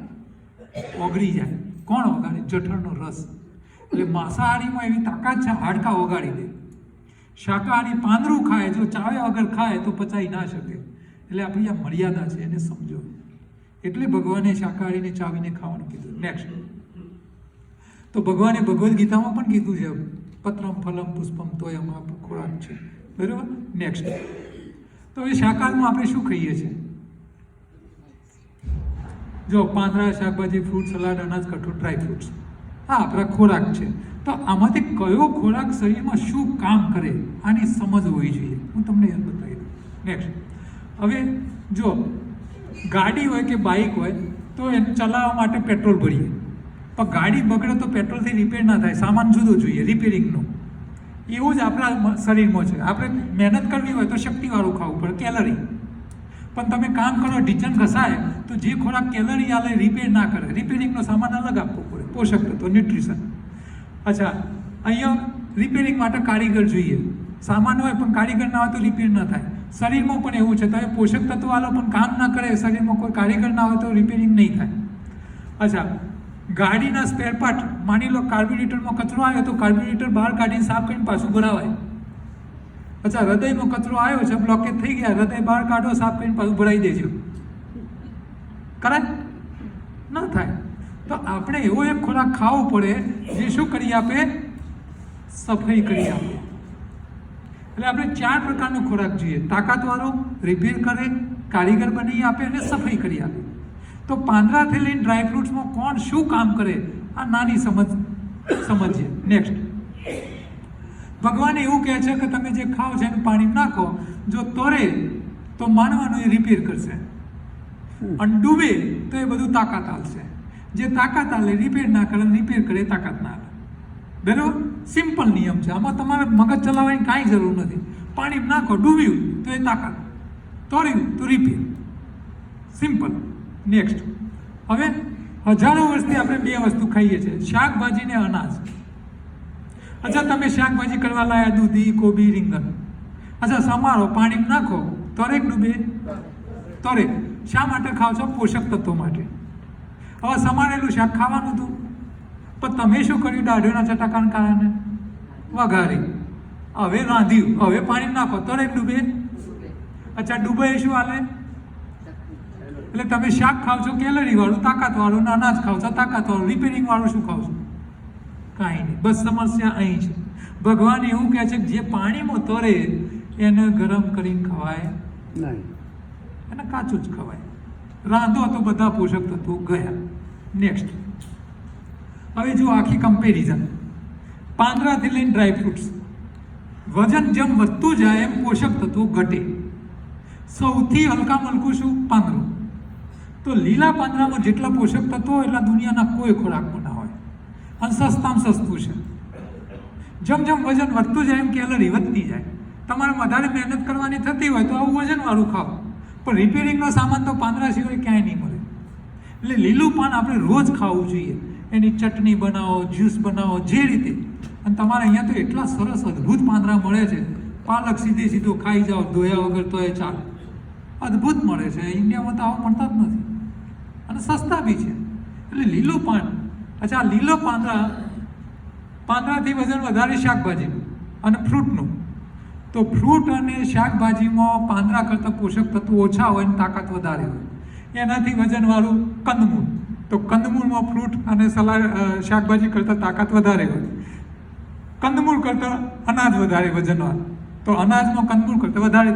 ઓગળી જાય. કોણ ઓગાડે? જઠરનો રસ. એટલે માંસાહારીમાં એવી તાકાત છે, હાડકા ઓગાળી દે. શાકાહારી પાંદડું ખાય, જો ચાવ્યા વગર ખાય તો પચાઈ ના શકે. એટલે આપણી આ મર્યાદા છે, એને સમજો. એટલે ભગવાને શાકાહારીને ચાવીને ખાવાનું કીધું. નેક્સ્ટ, તો ભગવાને ભગવદ્ ગીતામાં પણ કીધું છે, પત્રમ ફલમ પુષ્પમ તોયમ આ ખોરાક છે, બરાબર. નેક્સ્ટ, તો હવે શાકાહારમાં આપણે શું ખાઈએ છીએ? જો પાંદડા, શાકભાજી, ફ્રૂટ, સલાડ, અનાજ, કઠોળ, ડ્રાય ફ્રૂટ્સ, આ આપણા ખોરાક છે. તો આમાંથી કયો ખોરાક શરીરમાં શું કામ કરે આની સમજ હોવી જોઈએ. હું તમને એ બતાવી દઉં. નેક્સ્ટ, હવે જો ગાડી હોય કે બાઇક હોય તો એને ચલાવવા માટે પેટ્રોલ ભરીએ, પણ ગાડી બગડે તો પેટ્રોલથી રિપેર ના થાય, સામાન જુદો જોઈએ રિપેરિંગનું. એવું જ આપણા શરીરમાં છે. આપણે મહેનત કરવી હોય તો શક્તિવાળું ખાવું પડે, કેલરી. પણ તમે કામ કરો, ઢીચણ ઘસાય તો જે ખોરાક કેલરી આલે રિપેર ના કરે, રિપેરિંગનો સામાન અલગ આપવો પડે, પોષક તત્વો, ન્યુટ્રિશન. અચ્છા, અહીંયા રિપેરિંગ માટે કારીગર જોઈએ. સામાન હોય પણ કારીગર ના હોય તો રિપેર ના થાય. શરીરમાં પણ એવું છે, તમે પોષક તત્વો આલો પણ કામ ના કરે, શરીરમાં કોઈ કારીગર ના હોય તો રિપેરિંગ નહીં થાય. અચ્છા, ગાડીના સ્પેર પાર્ટ, માની લો કાર્બ્યુરેટરમાં કચરો આવ્યો તો કાર્બ્યુરેટર બહાર કાઢીને સાફ કરીને પાછું ભરાવાય. અચ્છા, હૃદયમાં કચરો આવ્યો છે, બ્લોકેજ થઈ ગયા, હૃદય બહાર કાઢો, સાફ કરીને પાછું ભરાઈ દેજો, કરાય? ના થાય. તો આપણે એવો એક ખોરાક ખાવો પડે જે શું કરી આપે? સફાઈ કરી આપે. એટલે આપણે 4 પ્રકારનો ખોરાક જોઈએ: તાકાતવાળો, રિપેર કરે, કારીગર બની આપે અને સફાઈ કરી આપે. તો પાંદડાથી લઈને ડ્રાયફ્રૂટ્સમાં કોણ શું કામ કરે, આ નાની સમજીએ. નેક્સ્ટ, ભગવાન એવું કહે છે કે તમે જે ખાઓ છો એનું પાણી નાખો, જો તોરે તો માનવાનું એ રિપેર કરશે, અને ડૂબે તો એ બધું તાકાત આલશે. જે તાકાત આલે રિપેર ના કરે, રિપેર કરે તાકાત ના આલે. બરાબર? સિમ્પલ નિયમ છે. આમાં તમારે મગજ ચલાવવાની કાંઈ જરૂર નથી. પાણી નાખો, ડૂબ્યું તો એ તાકાત, તોર્યું તો રિપેર. સિમ્પલ. નેક્સ્ટ, હવે હજારો વર્ષથી આપણે 2 વસ્તુ ખાઈએ છીએ: શાકભાજી ને અનાજ. અચ્છા, તમે શાકભાજી કરવા લાયા દૂધી, કોબી, રીંગણ. અચ્છા, સમારો, પાણી નાખો, તોરેક ડૂબે? તોરેક. શા માટે ખાવ છો? પોષક તત્વો માટે. હવે સમારેલું શાક ખાવાનું હતું, પણ તમે શું કર્યું? દાઢીના ચટાકાના કારણે વઘારી, હવે રાંધ્યું, હવે પાણી નાખો, તોરેક ડૂબે? અચ્છા, ડૂબે એ શું હાલે? એટલે તમે શાક ખાવ છો કેલરી વાળું, તાકાત વાળું, અનાજ ખાવ છો તાકાત વાળું, રિપેરિંગ વાળું શું ખાવ છો? કાંઈ નહીં. બસ સમસ્યા અહીં છે. ભગવાન એવું કહે છે કે જે પાણીમાં તરે એને ગરમ કરીને ખવાય નહીં, એને કાચું જ ખવાય. રાંધો તો બધા પોષક તત્વો ગયા. નેક્સ્ટ, હવે જો આખી કમ્પેરિઝન, પાંદડાથી લઈને ડ્રાયફ્રૂટ્સ, વજન જેમ વધતું જાય એમ પોષક તત્વો ઘટે. સૌથી હલકા મલકું શું? પાંદડું. તો લીલા પાંદડામાં જેટલા પોષક તત્વો હોય એટલા દુનિયાના કોઈ ખોરાકમાં ના હોય, અને સસ્તામાં સસ્તું છે. જેમ જેમ વજન વધતું જાય એમ કેલરી વધતી જાય. તમારે વધારે મહેનત કરવાની થતી હોય તો આવું વજનવાળું ખાઓ, પણ રિપેરિંગનો સામાન તો પાંદડા સિવાય ક્યાંય નહીં મળે. એટલે લીલું પાન આપણે રોજ ખાવું જોઈએ. એની ચટણી બનાવો, જ્યુસ બનાવો, જે રીતે. અને તમારે અહીંયા તો એટલા સરસ અદ્ભુત પાંદડા મળે છે, પાલક સીધો ખાઈ જાઓ ધોયા વગર તો એ ચાલે, અદ્ભુત મળે છે. ઇન્ડિયામાં તો આવું મળતા જ નથી, અને સસ્તા બી છે. એટલે લીલું પાન. અચ્છા, લીલો પાંદડાથી વજન વધારે શાકભાજીનું અને ફ્રૂટનું. તો ફ્રૂટ અને શાકભાજીમાં પાંદડા કરતાં પોષક તત્વો ઓછા હોય અને તાકાત વધારે હોય. એનાથી વજનવાળું કંદમૂળ. તો કંદમૂળમાં ફ્રૂટ અને શાકભાજી કરતાં તાકાત વધારે હોય. કંદમૂળ કરતાં અનાજ વધારે વજનવાળું, તો અનાજમાં કંદમૂળ કરતાં વધારે.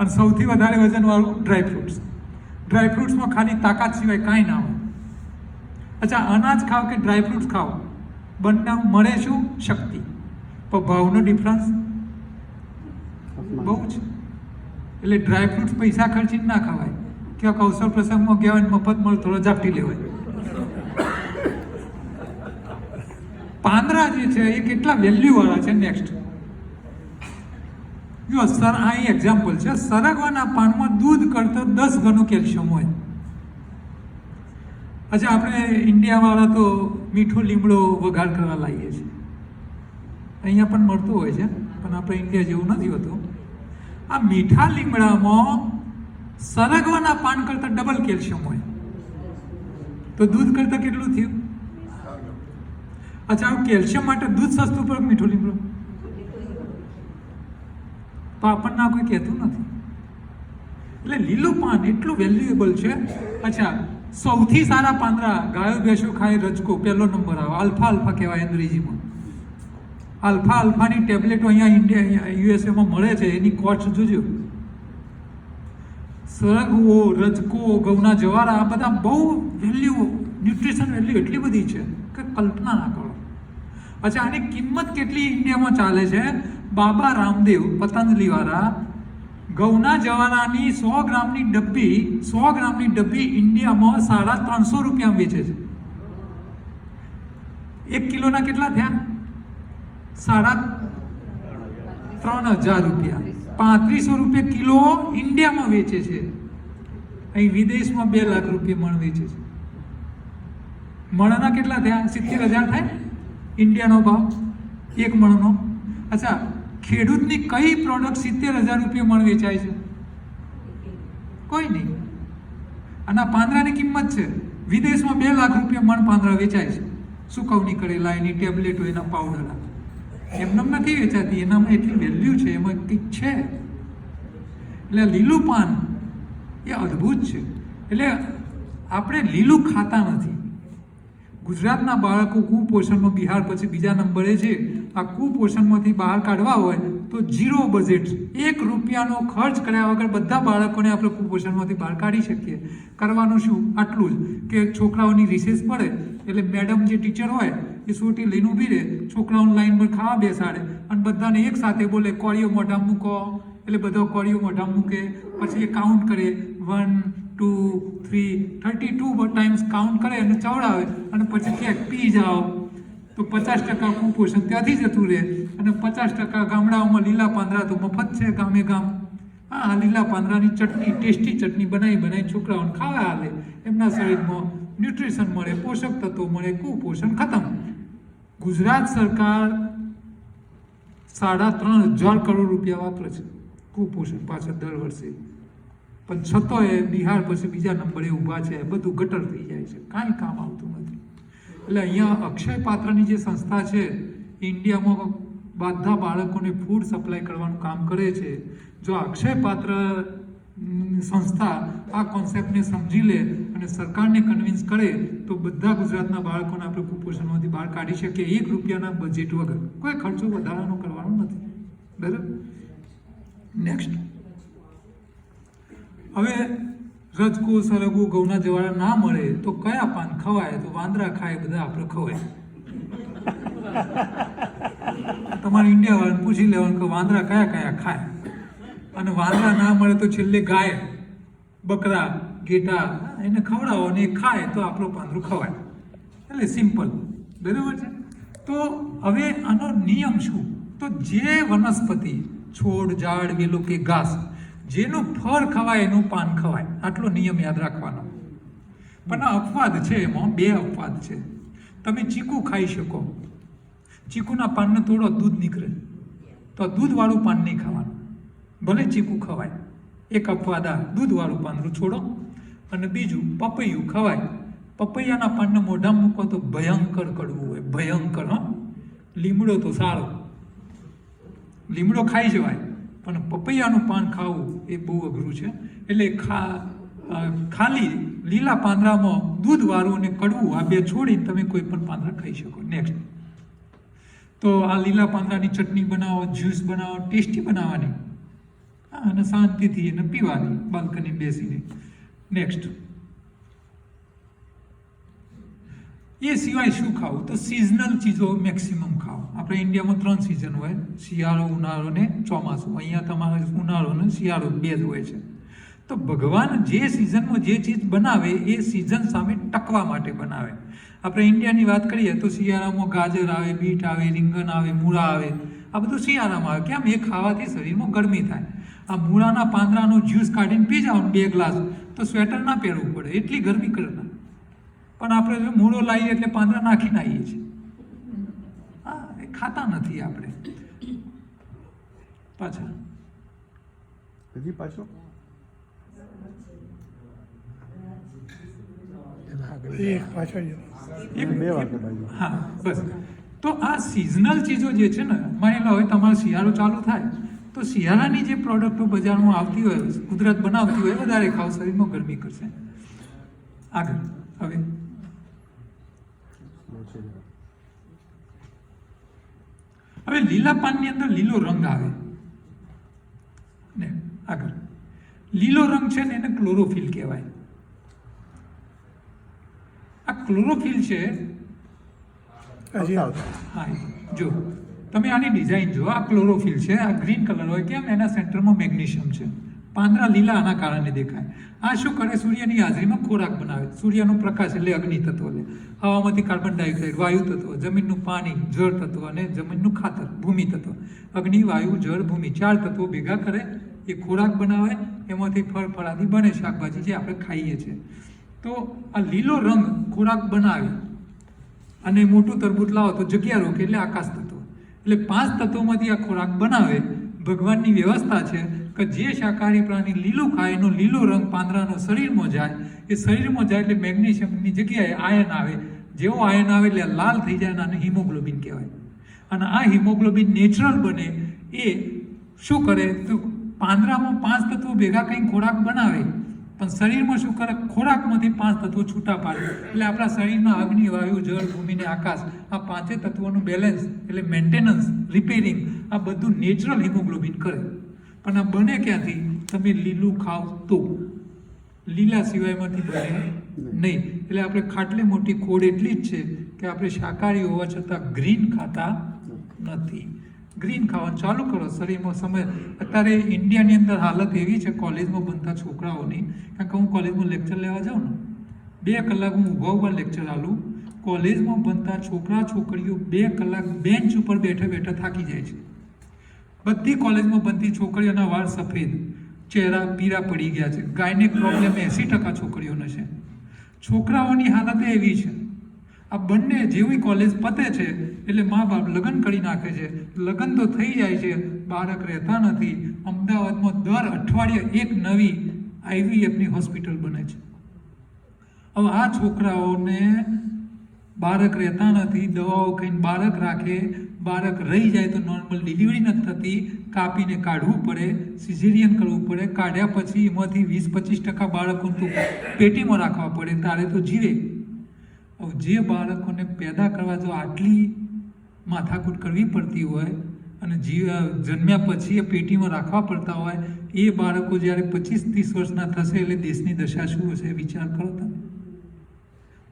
અને સૌથી વધારે વજનવાળું ડ્રાયફ્રૂટ્સ. ડ્રાયફ્રૂટ્સમાં ખાલી તાકાત સિવાય કાંઈ ના હોય. અચ્છા, અનાજ ખાઓ કે ડ્રાયફ્રૂટ્સ ખાઓ, બંને મળે શું? શક્તિ. પણ ભાવનો ડિફરન્સ બહુ છે. એટલે ડ્રાયફ્રૂટ્સ પૈસા ખર્ચીને ના ખવાય. ક્યાંક અવસર પ્રસંગમાં ગયા હોય મફત મળે થોડો ઝાપટી લેવાય. પાંદડા જે છે એ કેટલા વેલ્યુવાળા છે. નેક્સ્ટ, જો આ એક્ઝામ્પલ છે. સરગવાના પાનમાં દૂધ કરતાં 10 ગણું કેલ્શિયમ હોય. અચ્છા, આપણે ઇન્ડિયાવાળા તો મીઠો લીમડો વઘાર કરવા લાવીએ છીએ. અહીંયા પણ મળતો હોય છે, પણ આપણે ઇન્ડિયા જેવું નથી હોતું. આ મીઠા લીમડામાં સરગવાના પાન કરતાં ડબલ કેલ્શિયમ હોય. તો દૂધ કરતાં કેટલું થયું? અચ્છા, કેલ્શિયમ માટે દૂધ સસ્તું પડે મીઠો લીમડો? તો આપણને કોઈ કહેતું નથી. એટલે લીલું પાન એટલું વેલ્યુએબલ છે. અચ્છા, સૌથી સારા પાંદડા ગાયો ભેંસો ખાય રજકો પહેલો નંબર આવે. આલ્ફા કહેવાય અંગ્રેજીમાં. આલ્ફાની ટેબ્લેટો અહીંયા યુએસએમાં મળે છે. એની કોસ્ટ જોજો. સરગવો, રજકો, ઘઉંના જવારા, આ બધા બહુ વેલ્યુ, ન્યુટ્રિશન વેલ્યુ એટલી બધી છે કે કલ્પના ના કરો. અચ્છા, આની કિંમત કેટલી ઇન્ડિયામાં ચાલે છે? બાબા રામદેવ, પતંજલિવાળા, ઘઉંના જવારાની 100 ગ્રામની ડબ્બી ઇન્ડિયામાં 350 રૂપિયા વેચે છે. 1 કિલોના કેટલા થયા? 3,500 રૂપિયા. 3500 રૂપિયા કિલો ઇન્ડિયામાં વેચે છે. અહીં વિદેશમાં 2 લાખ રૂપિયા મણ વેચે છે. મણના કેટલા થયા? 70,000 થાય ઇન્ડિયાનો ભાવ એક મણનો. અચ્છા, ખેડૂતની કઈ પ્રોડક્ટ 70,000 રૂપિયા મણ વેચાય છે? કોઈ નહીં. અને પાંદડાની કિંમત છે વિદેશમાં 2 લાખ રૂપિયા મણ પાંદડા વેચાય છે. સુકવણી કરેલા, એની ટેબ્લેટો, એના પાવડર એમને નથી વેચાતી. એનામાં એટલી વેલ્યુ છે, એમાં કંઈક છે. એટલે લીલું પાન એ અદ્ભુત છે. એટલે આપણે લીલું ખાતા નથી. ગુજરાતના બાળકો કુપોષણમાં બિહાર પછી બીજા નંબરે છે. આ કુપોષણમાંથી બહાર કાઢવા હોય તો 0 બજેટ, 1 રૂપિયાનો ખર્ચ કર્યા વગર બધા બાળકોને આપણે કુપોષણમાંથી બહાર કાઢી શકીએ. કરવાનું શું? આટલું જ કે છોકરાઓની રિસેસ પડે એટલે મેડમ જે ટીચર હોય એ સોટી લઈને ઊભી રહે, છોકરાઓને લાઈન પર ખાવા બેસાડે અને બધાને એક સાથે બોલે કોળીઓ મોઢા મૂકો. એટલે બધા કોળીઓ મોઢા મૂકે. પછી એ કાઉન્ટ કરે 1 2 3 32 ટાઈમ્સ કાઉન્ટ કરે અને ચવડાવે અને પછી ક્યાંક પી જાઓ તો 50% કુપોષણ ત્યાંથી જતું રહે. અને 50% ગામડાઓમાં લીલા પાંદડા તો મફત છે ગામે ગામ. હા, લીલા પાંદડાની ચટણી, ટેસ્ટી ચટણી બનાવી છોકરાઓને ખાવા આવે. એમના શરીરમાં ન્યુટ્રિશન મળે, પોષક તત્વો મળે, કુપોષણ ખતમ. ગુજરાત સરકાર 3,500 કરોડ રૂપિયા વાપરે છે કુપોષણ પાછળ દર વર્ષે. પણ છતાંય બિહાર પછી બીજા નંબરે ઊભા છે. બધું ગટર થઈ જાય છે, કાંઈ કામ આવતું નથી. એટલે અહીંયા અક્ષય પાત્રની જે સંસ્થા છે ઇન્ડિયામાં બધા બાળકોને ફૂડ સપ્લાય કરવાનું કામ કરે છે. જો અક્ષય પાત્ર સંસ્થા આ કોન્સેપ્ટને સમજી લે અને સરકારને કન્વિન્સ કરે તો બધા ગુજરાતના બાળકોને આપણે કુપોષણમાંથી બહાર કાઢી શકીએ 1 રૂપિયાના બજેટ વગર. કોઈ ખર્ચો વધારાનો કરવાનો નથી. બરાબર? નેક્સ્ટ, હવે રજકો, સરગવો, ઘઉંના જવારા ના મળે તો કયા પાન ખવાય? તો વાંદરા ખાય, બધા આપણે ખવાય. તમારે ઇન્ડિયાવાળાને પૂછી લેવાનું કે વાંદરા કયા ખાય. અને વાંદરા ના મળે તો છેલ્લે ગાય, બકરા, ઘેટા એને ખવડાવો અને એ ખાય તો આપણું પાંદડું ખવાય. એટલે સિમ્પલ. બરાબર છે? તો હવે આનો નિયમ શું? તો જે વનસ્પતિ, છોડ, ઝાડ, વેલો કે ઘાસ જેનું ફળ ખવાય એનું પાન ખવાય. આટલો નિયમ યાદ રાખવાનો. પણ આ અપવાદ છે, એમાં 2 અપવાદ છે. તમે ચીકુ ખાઈ શકો, ચીકુના પાનને થોડો દૂધ નીકળે તો દૂધવાળું પાન નહીં ખાવાનું, ભલે ચીકુ ખવાય. એક અપવાદ આ, દૂધવાળું પાંદડું છોડો. અને બીજું, પપૈયું ખવાય. પપૈયાના પાનને મોઢામાં મૂકો તો ભયંકર કડવું હોય, ભયંકર. લીમડો તો સારો, લીમડો ખાઈ જવાય, પણ પપૈયાનું પાન ખાવું એ બહુ અઘરું છે. એટલે ખાલી લીલા પાંદડામાં દૂધવાળું અને કડવું આ 2 છોડીને તમે કોઈ પણ પાંદડા ખાઈ શકો. નેક્સ્ટ, તો આ લીલા પાંદડાની ચટણી બનાવો, જ્યુસ બનાવો, ટેસ્ટી બનાવવાની અને શાંતિથી એને પીવાની બાલ્કની બેસીને. નેક્સ્ટ, એ સિવાય શું ખાવું? તો સિઝનલ ચીજો મેક્સિમમ ખાઓ. આપણે ઇન્ડિયામાં 3 સિઝન હોય, શિયાળો, ઉનાળો ને ચોમાસું. અહીંયા તમારે ઉનાળો ને શિયાળો 2 જ હોય છે. તો ભગવાન જે સિઝનમાં જે ચીજ બનાવે એ સિઝન સામે ટકવા માટે બનાવે. આપણે ઇન્ડિયાની વાત કરીએ તો શિયાળામાં ગાજર આવે, બીટ આવે, રીંગણ આવે, મૂળા આવે. આ બધું શિયાળામાં આવે. કેમ? એ ખાવાથી શરીરમાં ગરમી થાય. આ મૂળાના પાંદડાનો જ્યુસ કાઢીને પી જાઓ 2 ગ્લાસ તો સ્વેટર ના પહેરવું પડે, એટલી ગરમી કરે. પણ આપણે જો મૂળો લાવીએ એટલે પાંદડા નાખીને આવીએ છીએ. હા, એ ખાતા નથી આપણે. પાછા હજી પાછો હા, બસ. તો આ સિઝનલ ચીજો જે છે ને, માની લો હવે તમારો શિયાળો ચાલુ થાય તો શિયાળાની જે પ્રોડક્ટો બજારમાં આવતી હોય, કુદરત બનાવતી હોય, વધારે ખાવ, શરીરમાં ગરમી કરશે. આગળ, હવે લીલા પાનની અંદર લીલો રંગ આવે ને. આગળ, લીલો રંગ છે ને એને ક્લોરોફિલ કહેવાય. આ ક્લોરોફિલ છે. હા, જો તમે આની ડિઝાઇન જુઓ, આ ક્લોરોફિલ છે, આ ગ્રીન કલર હોય કેમ? એના સેન્ટરમાં મેગ્નેશિયમ છે. પાંદડા લીલા આના કારણે દેખાય. આ શું કરે? સૂર્યની હાજરીમાં ખોરાક બનાવે. સૂર્યનો પ્રકાશ એટલે અગ્નિ તત્વ લે, હવામાંથી કાર્બન ડાયોક્સાઇડ, વાયુ તત્વ, જમીનનું પાણી, જળ તત્વ અને જમીનનું ખાતર, ભૂમિ તત્વ. અગ્નિ, વાયુ, જળ, ભૂમિ 4 તત્વો ભેગા કરે, એ ખોરાક બનાવે, એમાંથી ફળ ફળાદી બને, શાકભાજી જે આપણે ખાઈએ છીએ. તો આ લીલો રંગ ખોરાક બનાવે અને મોટું તરબૂચ લાવો તો જગ્યા રોકે એટલે આકાશ તત્વ. એટલે 5 તત્વોમાંથી આ ખોરાક બનાવે. ભગવાનની વ્યવસ્થા છે કે જે શાકાહારી પ્રાણી લીલું ખાય એનો લીલો રંગ પાંદડાનો શરીરમાં જાય, એ શરીરમાં જાય એટલે મેગ્નેશિયમની જગ્યાએ આયન આવે. જેવો આયન આવે એટલે લાલ થઈ જાય અને હિમોગ્લોબિન કહેવાય. અને આ હિમોગ્લોબિન નેચરલ બને એ શું કરે? તો પાંદડામાં 5 તત્વો ભેગા કંઈ ખોરાક બનાવે, પણ શરીરમાં શું કરે? ખોરાકમાંથી 5 તત્વો છૂટા પાડે. એટલે આપણા શરીરમાં અગ્નિ, વાયુ, જળ, ભૂમિ ને આકાશ, આ 5 તત્વોનું બેલેન્સ એટલે મેન્ટેનન્સ, રિપેરિંગ, આ બધું નેચરલ હિમોગ્લોબિન કરે. પણ આ બને ક્યાંથી? તમે લીલું ખાવ તો. લીલા સિવાયમાંથી બને નહીં. એટલે આપણે ખાટલે મોટી ખોડ એટલી જ છે કે આપણે શાકાહારી હોવા છતાં ગ્રીન ખાતા નથી. ગ્રીન ખાવાનું ચાલુ કરો, શરીરમાં સમય. અત્યારે ઇન્ડિયાની અંદર હાલત એવી છે કોલેજમાં ભણતા છોકરાઓની, કારણ કે હું કોલેજમાં લેક્ચર લેવા જાઉં ને 2 કલાક હું ઊભા લેક્ચર આલું. કોલેજમાં ભણતા છોકરા છોકરીઓ 2 કલાક બેન્ચ ઉપર બેઠા બેઠા થાકી જાય છે. બધી કોલેજમાં ભણતી છોકરીઓના વાળ સફેદ, ચહેરા પીળા પડી ગયા છે. ગાયનેક પ્રોબ્લેમ 80% છોકરીઓને છે. છોકરાઓની હાલત એવી છે. આ બંને જેવી કોલેજ પતે છે એટલે મા બાપ લગ્ન કરી નાખે છે. લગ્ન તો થઈ જાય છે, બાળક રહેતા નથી. અમદાવાદમાં દર અઠવાડિયે એક નવી IVFની હોસ્પિટલ બને છે. હવે આ છોકરાઓને બાળક રહેતા નથી, દવાઓ ખાઈને બાળક રાખે, બાળક રહી જાય તો નોર્મલ ડિલિવરી નથી થતી, કાપીને કાઢવું પડે, સિઝેરિયન કરવું પડે. કાઢ્યા પછી એમાંથી 20-25% બાળકોને તો પેટીમાં રાખવા પડે, તારે તો જીવે. જે બાળકોને પેદા કરવા જો આટલી માથાકૂટ કરવી પડતી હોય અને જન્મ્યા પછી એ પેટીમાં રાખવા પડતા હોય, એ બાળકો જ્યારે 25-30 વર્ષના થશે એટલે દેશની દશા શું હશે વિચાર કરો તમે.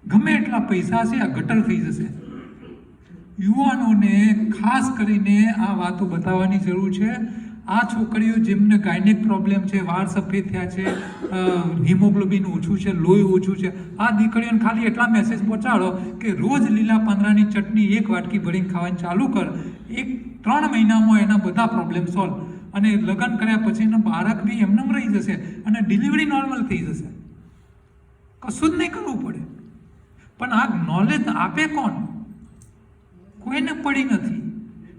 ગમે એટલા પૈસા હશે, આ ગટર થઈ જશે. યુવાનોને ખાસ કરીને આ વાતો બતાવવાની જરૂર છે. આ છોકરીઓ જેમને ગાયનેક પ્રોબ્લેમ છે, વાળ સફેદ થયા છે, હિમોગ્લોબિન ઓછું છે, લોહી ઓછું છે, આ દીકરીઓને ખાલી એટલા મેસેજ પહોંચાડો કે રોજ લીલા પાંદડાની ચટણી 1 વાટકી ભરીને ખાવાની ચાલુ કર. 3 મહિનામાં એના બધા પ્રોબ્લેમ સોલ્વ. અને લગ્ન કર્યા પછી એનું બાળક બી એમને રહી જશે અને ડિલિવરી નોર્મલ થઈ જશે. કશું જ નહીં કરવું પડે. પણ આ નોલેજ આપે કોણ? કોઈને પડી નથી.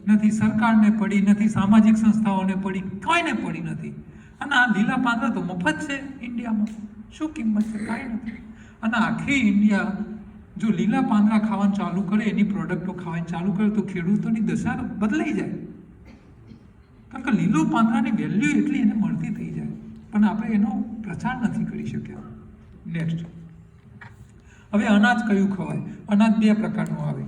નથી સરકારને પડી, નથી સામાજિક સંસ્થાઓને પડી, કોઈને પડી નથી. અને આ લીલા પાંદડા તો મફત છે ઇન્ડિયામાં. શું કિંમત છે? કાંઈ નથી. અને આખી ઇન્ડિયા જો લીલા પાંદડા ખાવાનું ચાલુ કરે, એની પ્રોડક્ટો ખાવાની ચાલુ કરે તો ખેડૂતોની દશા બદલાઈ જાય. કારણ કે લીલું પાંદડાની વેલ્યુ એટલી એને મળતી થઈ જાય, પણ આપણે એનો પ્રચાર નથી કરી શક્યા. નેક્સ્ટ, હવે અનાજ કયું ખવાય? અનાજ 2 પ્રકારનું આવે.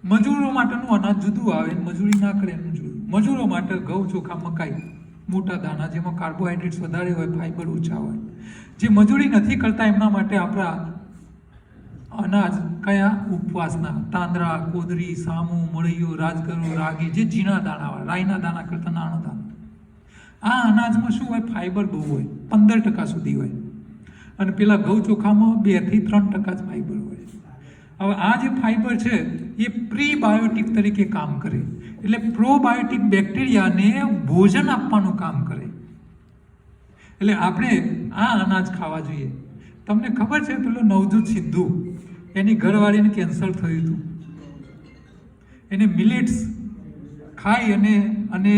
મજૂરો માટેનું અનાજ જુદું આવે, મજૂરી ના કરે એનું જુદું. મજૂરો માટે ઘઉં, ચોખા, મકાઈ, મોટા દાણા જેમાં કાર્બોહાઈડ્રેટ્સ વધારે હોય, ફાઈબર ઓછા હોય. જે મજૂરી નથી કરતા એમના માટે આપણા અનાજ કયા? ઉપવાસના તાંદરા, કોદરી, સામુ, મળીયો, રાજગરો, રાગી, જે ઝીણા દાણા હોય, રાઈના દાણા કરતા નાનો દાણો. આ અનાજમાં શું હોય? ફાઈબર બહુ હોય, 15% સુધી હોય. અને પેલા ઘઉં ચોખામાં 2 થી 3% જ ફાઈબર હોય. હવે આ જે ફાઈબર છે એ પ્રીબાયોટિક તરીકે કામ કરે. એટલે પ્રોબાયોટિક બેક્ટેરિયાને ભોજન આપવાનું કામ કરે. એટલે આપણે આ અનાજ ખાવા જોઈએ. તમને ખબર છે પેલો નવજોત સિદ્ધુ, એની ઘરવાળીને કેન્સર થયું હતું. એને મિલેટ્સ ખાઈ અને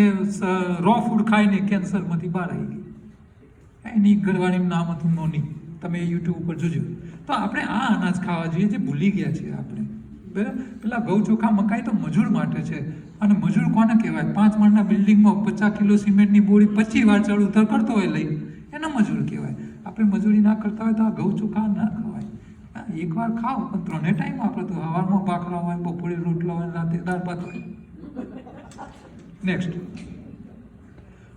રો ફૂડ ખાઈને કેન્સરમાંથી બહાર આવી ગઈ. એની ઘરવાળીનું નામ હતું નોની. તમે યુટ્યુબ ઉપર જોજો. તો આપણે આ અનાજ ખાવા જોઈએ જે ભૂલી ગયા છે આપણે. બરાબર? પેલા ઘઉં, ચોખા, મકાઈ તો મજૂર માટે છે. અને મજૂર કોને કહેવાય? 5 માળના બિલ્ડિંગમાં 50 કિલો સિમેન્ટની બોરી 25 વાર ચડ ઉતર કરતો હોય લઈ, એનો મજૂર કહેવાય. આપણે મજૂરી ના કરતા હોય તો આ ઘઉં ચોખા ના ખવાય. એકવાર ખાઓ પણ 3 ટાઈમ આપણે તો સવારમાં ભાખરા હોય, બપોરે રોટલા હોય, રાતે દાળ ભાત હોય. નેક્સ્ટ,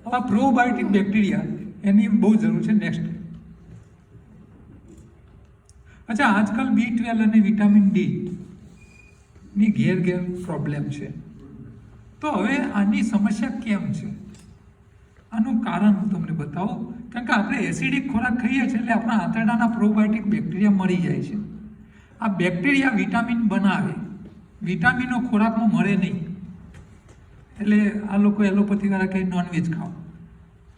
આ પ્રોબાયોટિક બેક્ટેરિયા એની બહુ જરૂર છે. નેક્સ્ટ, અચ્છા, આજકાલ B12 અને વિટામિન D ની ઘેર પ્રોબ્લેમ છે. તો હવે આની સમસ્યા કેમ છે, આનું કારણ હું તમને બતાવું. કારણ કે આપણે એસિડિક ખોરાક ખાઈએ છીએ એટલે આપણા આંતરડાના પ્રોબાયોટિક બેક્ટેરિયા મરી જાય છે. આ બેક્ટેરિયા વિટામિન બનાવે, વિટામિનો ખોરાકમાં મળે નહીં. એટલે આ લોકો એલોપેથીવાળા કહે નોનવેજ ખાઓ,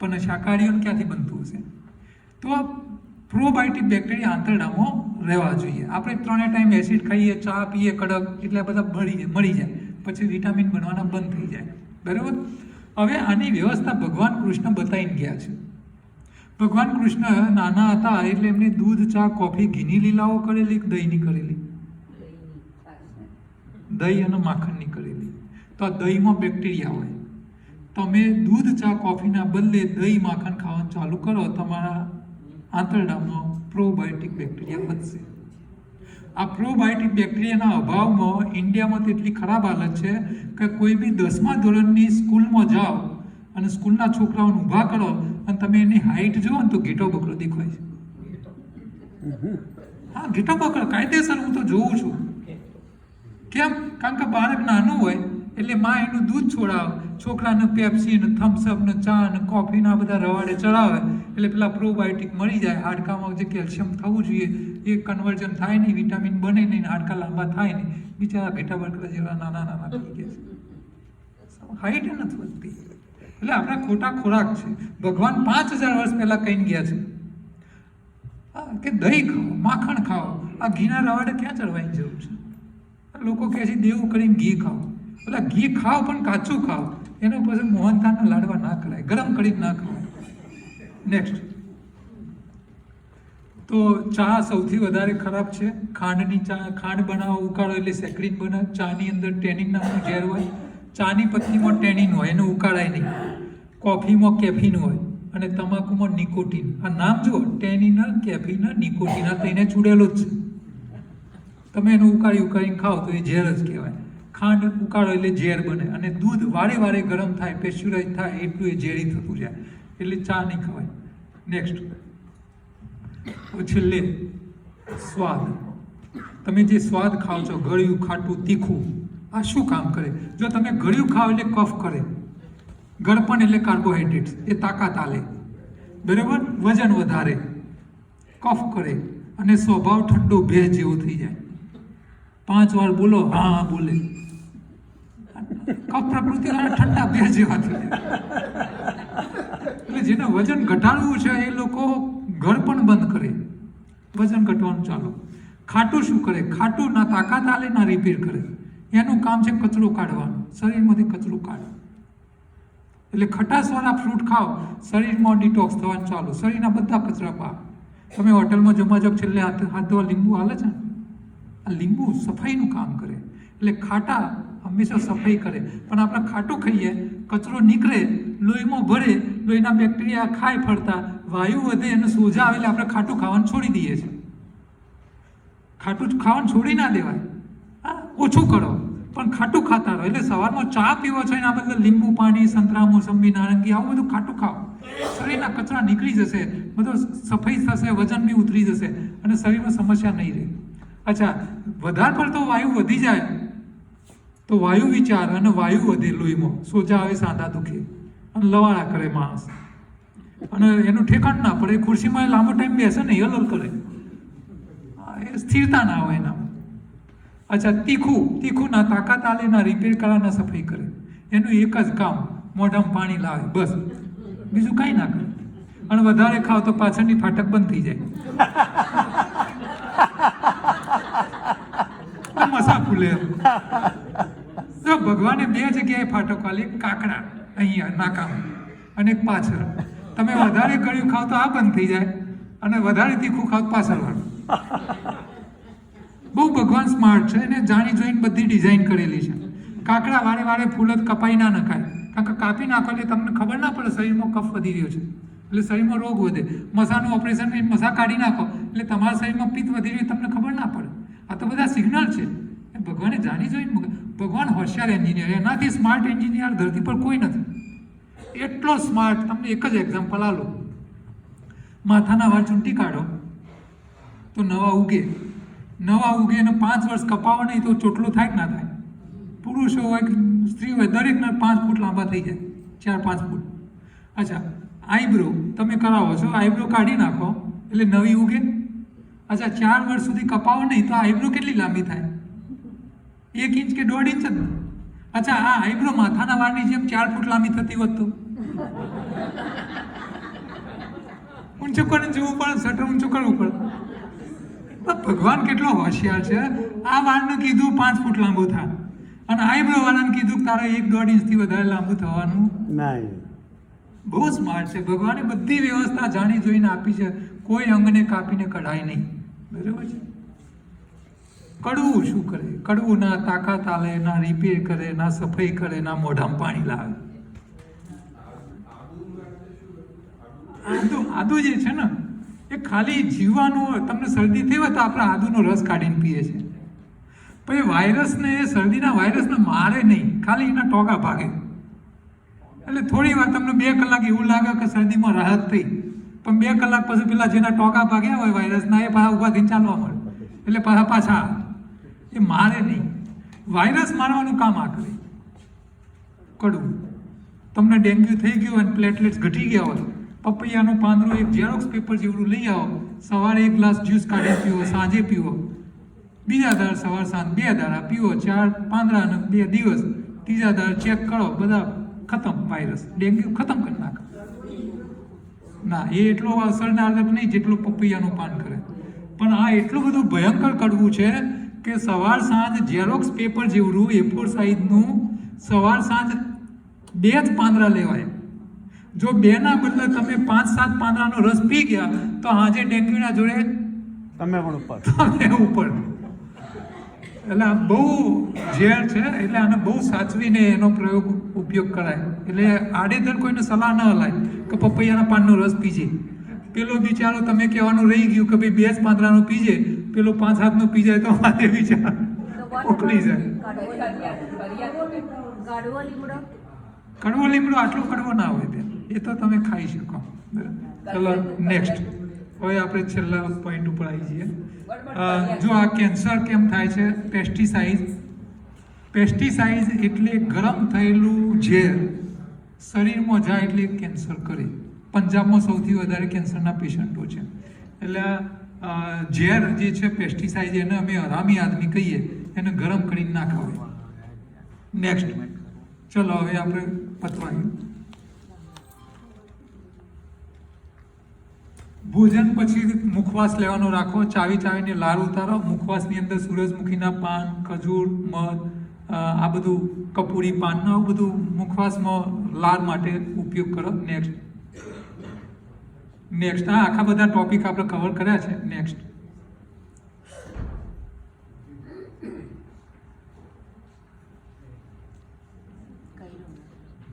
પણ શાકાહારીઓને ક્યાંથી બનતું હશે? તો આ પ્રોબાયોટિક બેક્ટેરિયા આંતરડામાં રહેવા જોઈએ. આપણે 3 ટાઈમ એસિડ ખાઈએ, ચા પીએ કડક, એટલે આ બધા મરી જાય, પછી વિટામિન બનવાના બંધ થઈ જાય. બરાબર. હવે આની વ્યવસ્થા ભગવાન કૃષ્ણ બતાવીને ગયા છે. ભગવાન કૃષ્ણ નાના હતા એટલે એમને દૂધ, ચા, કોફી, ઘીની લીલાઓ કરેલી કે દહીંની કરેલી? દહીં અને માખણની કરેલી. તો આ દહીંમાં બેક્ટેરિયા હોય. તમે દૂધ, ચા, કોફીના બદલે દહીં, માખણ ખાવાનું ચાલુ કરો, તમારા આંતરડામાં પ્રોબાયોટિક બેક્ટેરિયા વધશે. આ પ્રોબાયોટિક બેક્ટેરિયાના અભાવમાં ઇન્ડિયામાં તો એટલી ખરાબ હાલત છે કે કોઈ બી 10મા ધોરણની સ્કૂલમાં જાઓ અને સ્કૂલના છોકરાઓને ઊભા કરો અને તમે એની હાઈટ જુઓ ને તો ઘેટો બકરો દેખાય છે. હા, ઘેટો બકરો કાયદેસર હું તો જોઉં છું. કેમ? કારણ કે બાળક નાનું હોય એટલે માં એનું દૂધ છોડાવે, છોકરાને પેપ્સી ને થમ્સઅપ ને ચા ને કોફી ના બધા રવાડે ચડાવે એટલે પેલા પ્રોબાયોટિક મળી જાય. હાડકામાં જે કેલ્શિયમ થવું જોઈએ એ કન્વર્જન થાય નહીં, વિટામિન બને નહીં, હાડકા લાંબા થાય નહીં. બિચારા ઘેટા બકરા જેવા નાના થઈ ગયા છે, હાઈટ નથી વધતી. એટલે આપણા ખોટા ખોરાક છે. ભગવાન 5000 વર્ષ પહેલા કહીને ગયા છે કે દહીં ખાઓ, માખણ ખાઓ. આ ઘીના રવાડે ક્યાં ચડવાની જરૂર છે? લોકો કહે છે દેવું કરીને ઘી ખાઓ. એટલે ઘી ખાઓ પણ કાચું ખાઓ. એનો પછી મોહનથાળના લાડવા ના કરાય, ગરમ કરીને ના ખવાય. નેક્સ્ટ, તો ચા સૌથી વધારે ખરાબ છે. ખાંડની ચા, ખાંડ બનાવો, ઉકાળો એટલે સેક્રીન બને. ચાની અંદર ટેનિન નામનું ઝેર હોય. ચાની પત્નીમાં ટેનિન હોય, એને ઉકાળાય નહીં. કોફીમાં કેફીન હોય અને તમાકુમાં નિકોટીન. આ નામ જુઓ, ટેનિન, કેફીન, નિકોટીન, આ તો એને છૂડેલો જ છે. તમે એને ઉકાળીને ખાઓ તો એ ઝેર જ કહેવાય. ખાંડ ઉકાળો એટલે ઝેર બને અને દૂધ વારે ગરમ થાય, પેસ્ચ્યુરાઇઝ થાય એટલું એ ઝેરી થતું જાય, એટલે ચા નહીં ખવાય. નેક્સ્ટ, છેલ્લે સ્વાદ. તમે જે સ્વાદ ખાઓ છો, ગળ્યું, ખાટું, તીખું, આ શું કામ કરે? જો તમે ગળ્યું ખાઓ એટલે કફ કરે, ગળપણ એટલે કાર્બોહાઈડ્રેટ્સ, એ તાકાત આલે. બરાબર. વજન વધારે, કફ કરે અને સ્વભાવ ઠંડો ભેજ જેવો થઈ જાય. 5 વાર બોલો હા બોલે, કફ પ્રકૃતિ ઠંડા ભેજ જેવા થઈ જાય. એટલે જેને વજન ઘટાડવું છે એ લોકો ગળપણ બંધ કરે, વજન ઘટવાનું ચાલુ. ખાટું શું કરે? ખાટું ના તાકાત આલે ના રિપેર કરે. એનું કામ છે કચરો કાઢવાનું, શરીરમાંથી કચરો કાઢો. એટલે ખટાશવાળા ફ્રૂટ ખાઓ, શરીરમાં ડિટોક્સ થવાનું ચાલુ, શરીરના બધા કચરા બહાર. તમે હોટલમાં જમવા જાવ, છેલ્લે હાથ ધોવા લીંબુ હાલે છે. આ લીંબુ સફાઈનું કામ કરે. એટલે ખાટા હંમેશા સફાઈ કરે. પણ આપણે ખાટું ખાઈએ, કચરો નીકળે, લોહીમાં ભરે, લોહીના બેક્ટેરિયા ખાય ફરતા, વાયુ વધે અને સોજા આવે એટલે આપણે ખાટું ખાવાનું છોડી દઈએ છીએ. ખાટું ખાવાનું છોડી ના દેવાય, હા, ઓછું કરો પણ ખાટું ખાતા રહો. એટલે સવારમાં ચા પીવો છો એના બદલે લીંબુ પાણી, સંતરા, મોસંબી, નારંગી આવું બધું ખાટું ખાઓ. શરીરના કચરા નીકળી જશે, બધો સફાઈ થશે, વજન બી ઉતરી જશે અને શરીરમાં સમસ્યા નહીં રહે. અચ્છા, વધારે પડતો વાયુ વધી જાય તો વાયુ વિચાર અને વાયુ વધે, લોહીમાં સોજા આવે, સાંધા દુખે અને લવાળા કરે માણસ અને એનું ઠેકાણ ના પડે. ખુરશીમાં લાંબો ટાઈમ બેસે ને હલર કરે, એ સ્થિરતા ના હોય એનામાં. અચ્છા, તીખું ના તાકાત આલે, ના રિપેર કરે, ના સફાઈ કરે. એનું એક જ કામ, મોઢામાં પાણી લાવે, બસ, બીજું કાંઈ ના કરે. અને વધારે ખાવ તો પાછળની ફાટક બંધ થઈ જાય, મસા ફૂલે. તો ભગવાને 2 જગ્યાએ ફાટક આલે, કાકડા અહીંયા નાકામાં અને એક પાછળ. તમે વધારે ગળ્યું ખાવ તો આ બંધ થઈ જાય અને વધારે તીખું ખાવ તો પાછળ વાળું. બહુ ભગવાન સ્માર્ટ છે, એને જાણી જોઈને બધી ડિઝાઇન કરેલી છે. કાકડા વારે ફૂલ જ કપાઈ ના નખાય, કારણ કે કાપી નાખો એટલે તમને ખબર ના પડે શરીરમાં કફ વધી રહ્યો છે, એટલે શરીરમાં રોગ વધે. મસાનું ઓપરેશન કરીને મસા કાઢી નાખો એટલે તમારા શરીરમાં પિત્ત વધી રહ્યું તમને ખબર ના પડે. આ તો બધા સિગ્નલ છે, ભગવાને જાણી જોઈને. ભગવાન હોશિયાર એન્જિનિયર, એનાથી સ્માર્ટ એન્જિનિયર ધરતી પર કોઈ નથી. એટલો સ્માર્ટ. તમને એક જ એક્ઝામ્પલ આલો. માથાના વાળ ચૂંટી કાઢો તો નવા ઉગે, નવા ઉગે અને 5 વર્ષ કપાવો નહીં તો ચોટલો થાય કે ના થાય? પુરુષો હોય કે સ્ત્રી હોય દરેકના 5 ફૂટ લાંબા થઈ જાય, 4-5 ફૂટ. અચ્છા, આઈબ્રો તમે કરાવો છો, આઈબ્રો કાઢી નાખો એટલે નવી ઉગે. અચ્છા, 4 વર્ષ સુધી કપાવો નહીં તો આઈબ્રો કેટલી લાંબી થાય? 1 ઇંચ કે 1.5 ઇંચ જ ને? અચ્છા, આ આઈબ્રો માથાના વાળની જેમ 4 ફૂટ લાંબી થતી હોત તો ઊંચું કરીને જોવું પડે, શટર ઊંચું કરવું પડે. ભગવાન કેટલો હોશિયાર છે. આ વાળનું કીધું 5 ફૂટ લાંબુ થાય અને આઈબ્રો વાળાને કીધું કે તારે 1-1.5 ઇંચથી વધારે લાંબુ થવાનું નહીં. બહુ સ્માર્ટ છે. ભગવાને બધી વ્યવસ્થા જાણી જોઈને આપી છે. કોઈ અંગને કાપીને કઢાય નહીં. બરાબર છે. કડવું શું કરે? કડવું ના તાકાત આલે, ના રિપેર કરે, ના સફાઈ કરે, ના મોઢામાં પાણી લાવે. આદુ જે છે ને એ ખાલી જીવવાનું, તમને શરદી થઈ હોય તો આપણે આદુનો રસ કાઢીને પીએ છીએ. પછી વાયરસને, શરદીના વાયરસને મારે નહીં, ખાલી એના ટોકા ભાગે. એટલે થોડી વાર તમને 2 કલાક એવું લાગે કે શરદીમાં રાહત થઈ, પણ 2 કલાક પછી પેલા જેના ટોકા ભાગ્યા હોય વાયરસના એ પાછા ઊભા થઈને ચાલવા મળે, એટલે પાછા એ મારે નહીં. વાયરસ મારવાનું કામ આ કરે. કડવું. તમને ડેન્ગ્યુ થઈ ગયું અને પ્લેટલેટ્સ ઘટી ગયા હોય, પપૈયાનું પાંદડું એક ઝેરોક્સ પેપર જેવડું લઈ આવો, સવારે 1 ગ્લાસ જ્યુસ કાઢી પીવો, સાંજે પીવો, બીજા દાડે સવાર સાંજ 2 દાડા પીવો, 4 પાંદડા અને 2 દિવસ, ત્રીજા દાડે ચેક કરો, બધા ખતમ. વાયરસ ડેન્ગ્યુ ખતમ કરી નાખે. ના, એ એટલો અસરદાયક નહીં જેટલો પપૈયાનું પાન કરે. પણ આ એટલું બધું ભયંકર કડવું છે કે સવાર સાંજ ઝેરોક્સ પેપર જેવડું A4 સાઇઝનું સવાર સાંજ 2 જ પાંદડા લેવાય. જો 2 ના બદલે તમે 5-7 પાંદડાનો રસ પી ગયા તો આજે ડેન્ગ્યુના જોડે તમે પણ ઉપર. એટલે આ બહુ ઝેર છે. એટલે આને બહુ સાચવીને એનો ઉપયોગ કરાય. એટલે આડેધડ કોઈને સલાહ ન હલાય કે પપૈયાના પાનનો રસ પીજે. પેલો બિચારો તમે કહેવાનું રહી ગયું કે ભાઈ 2 જ પાંદડાનો પીજે, પેલો 5-7નો પી જાય તો મારે બિચાર ઉકળી જાય. કડવો લીમડો આટલો કડવો ના હોય બેન, એ તો તમે ખાઈ શકો. ચલો નેક્સ્ટ. હવે આપણે છેલ્લા પોઈન્ટ ઉપર આવી જઈએ. જો આ કેન્સર કેમ થાય છે? પેસ્ટિસાઇડ એટલે ગરમ થયેલું ઝેર શરીરમાં જાય એટલે કેન્સર કરે. પંજાબમાં સૌથી વધારે કેન્સરના પેશન્ટો છે. એટલે ઝેર જે છે પેસ્ટિસાઇડ, એને અમે હરામી આદમી કહીએ, એને ગરમ કરીને ના ખાવાય. નેક્સ્ટ. ચલો હવે આપણે પતવાનું. ભોજન પછી મુખવાસ લેવાનો રાખો. ચાવીને લાર ઉતારો. મુખવાસની અંદર સૂરજમુખીના પાન, ખજૂર, મધ, આ બધું કપૂરી પાન, આવું બધું મુખવાસમાં લાર માટે ઉપયોગ કરો. નેક્સ્ટ. હા, આખા બધા ટોપિક આપણે કવર કર્યા છે. નેક્સ્ટ.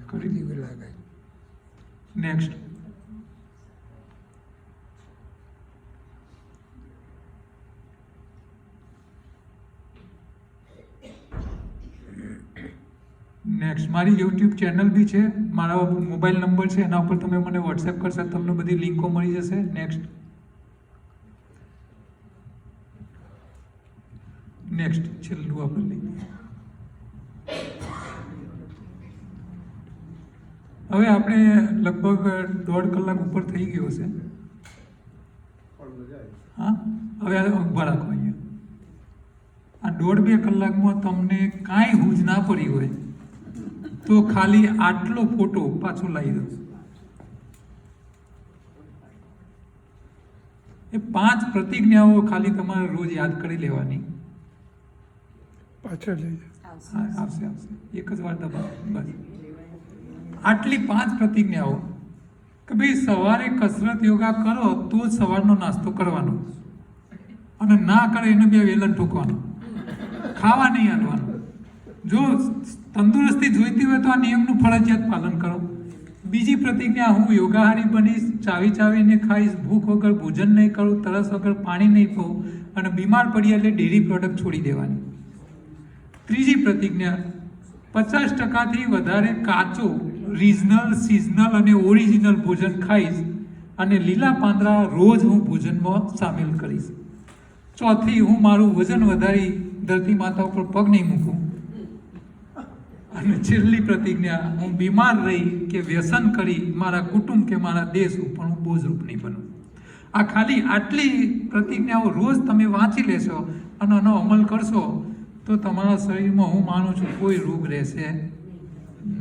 કરી દીધું લાગે. નેક્સ્ટ. મારી યુટ્યુબ ચેનલ બી છે, મારા મોબાઈલ નંબર છે, એના ઉપર તમે મને વોટ્સએપ કરશો, તમને બધી લિંકો મળી જશે. નેક્સ્ટ છેલ્લું આપણે લઈએ. હવે આપણે લગભગ 1.5 કલાક ઉપર થઈ ગયો છે. હા, હવે ઉભા રાખો. અહીંયા આ 1.5-2 કલાકમાં તમને કાંઈ હૂજ ના પડી હોય તો ખાલી આટલો ફોટો પાછો લાવી દો. એ 5 પ્રતિજ્ઞાઓ ખાલી તમારે રોજ યાદ કરી લેવાની. પાછળ લઈ આવશે. એક જ વાર દબાવો બસ. આટલી 5 પ્રતિજ્ઞાઓ કે ભાઈ સવારે કસરત યોગા કરો તો જ સવારનો નાસ્તો કરવાનો, અને ના કરે એને 2 વેલણ ઠોકવાનું, ખાવા નહીં હાલવાનું. જો તંદુરસ્તી જોઈતી હોય તો આ નિયમનું ફરજિયાત પાલન કરો. બીજી પ્રતિજ્ઞા, હું યોગાહારી બનીશ, ચાવીને ખાઈશ, ભૂખ વગર ભોજન નહીં કરું, તરસ વગર પાણી નહીં પીવું, અને બીમાર પડી એટલે ડેરી પ્રોડક્ટ છોડી દેવાની. ત્રીજી પ્રતિજ્ઞા, 50%થી વધારે કાચો, રિજનલ, સિઝનલ અને ઓરિજિનલ ભોજન ખાઈશ, અને લીલા પાંદડા રોજ હું ભોજનમાં સામેલ કરીશ. ચોથી, હું મારું વજન વધારી ધરતી માતા ઉપર પગ નહીં મૂકું. અને છેલ્લી પ્રતિજ્ઞા, હું બીમાર રહી કે વ્યસન કરી મારા કુટુંબ કે મારા દેશ ઉપર હું બોજરૂપ નહીં બનું. આ ખાલી આટલી પ્રતિજ્ઞાઓ રોજ તમે વાંચી લેશો અને આનો અમલ કરશો તો તમારા શરીરમાં હું માનું છું કોઈ રોગ રહેશે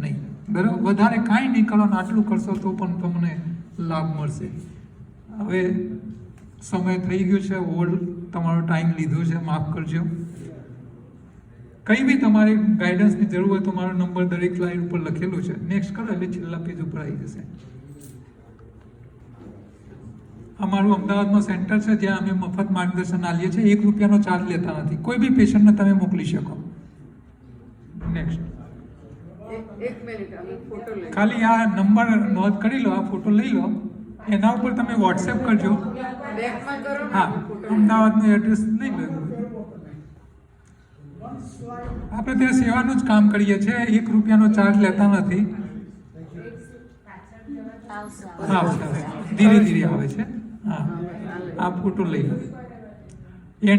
નહીં. બરાબર? વધારે કાંઈ નહીં કરો, આટલું કરશો તો પણ તમને લાભ મળશે. હવે સમય થઈ ગયો છે, તમારો ટાઈમ લીધો છે, માફ કરજો. કંઈ બી તમારે ગાઈડન્સની જરૂર હોય તો મારો નંબર દરેક સ્લાઇડ ઉપર લખેલો છે. નેક્સ્ટ કરો એટલે છેલ્લા પેજ ઉપર આવી જશે. અમારું અમદાવાદમાં સેન્ટર છે જ્યાં અમે મફત માર્ગદર્શન આપીએ છીએ. 1 રૂપિયાનો ચાર્જ લેતા નથી. કોઈ બી પેશન્ટને તમે મોકલી શકો. નેક્સ્ટ. ખાલી આ નંબર નોંધ કરી લો, આ ફોટો લઈ લો, એના ઉપર તમે વોટ્સએપ કરજો. હા, અમદાવાદનું એડ્રેસ લઈ લો. આપણે ત્યાં સેવાનું જ કામ કરીએ છીએ. 1 રૂપિયાનો ચાર્જ લેતા નથી. હા, ધીરે ધીરે આવે છે. હા, આ ફોટો લઈ લો.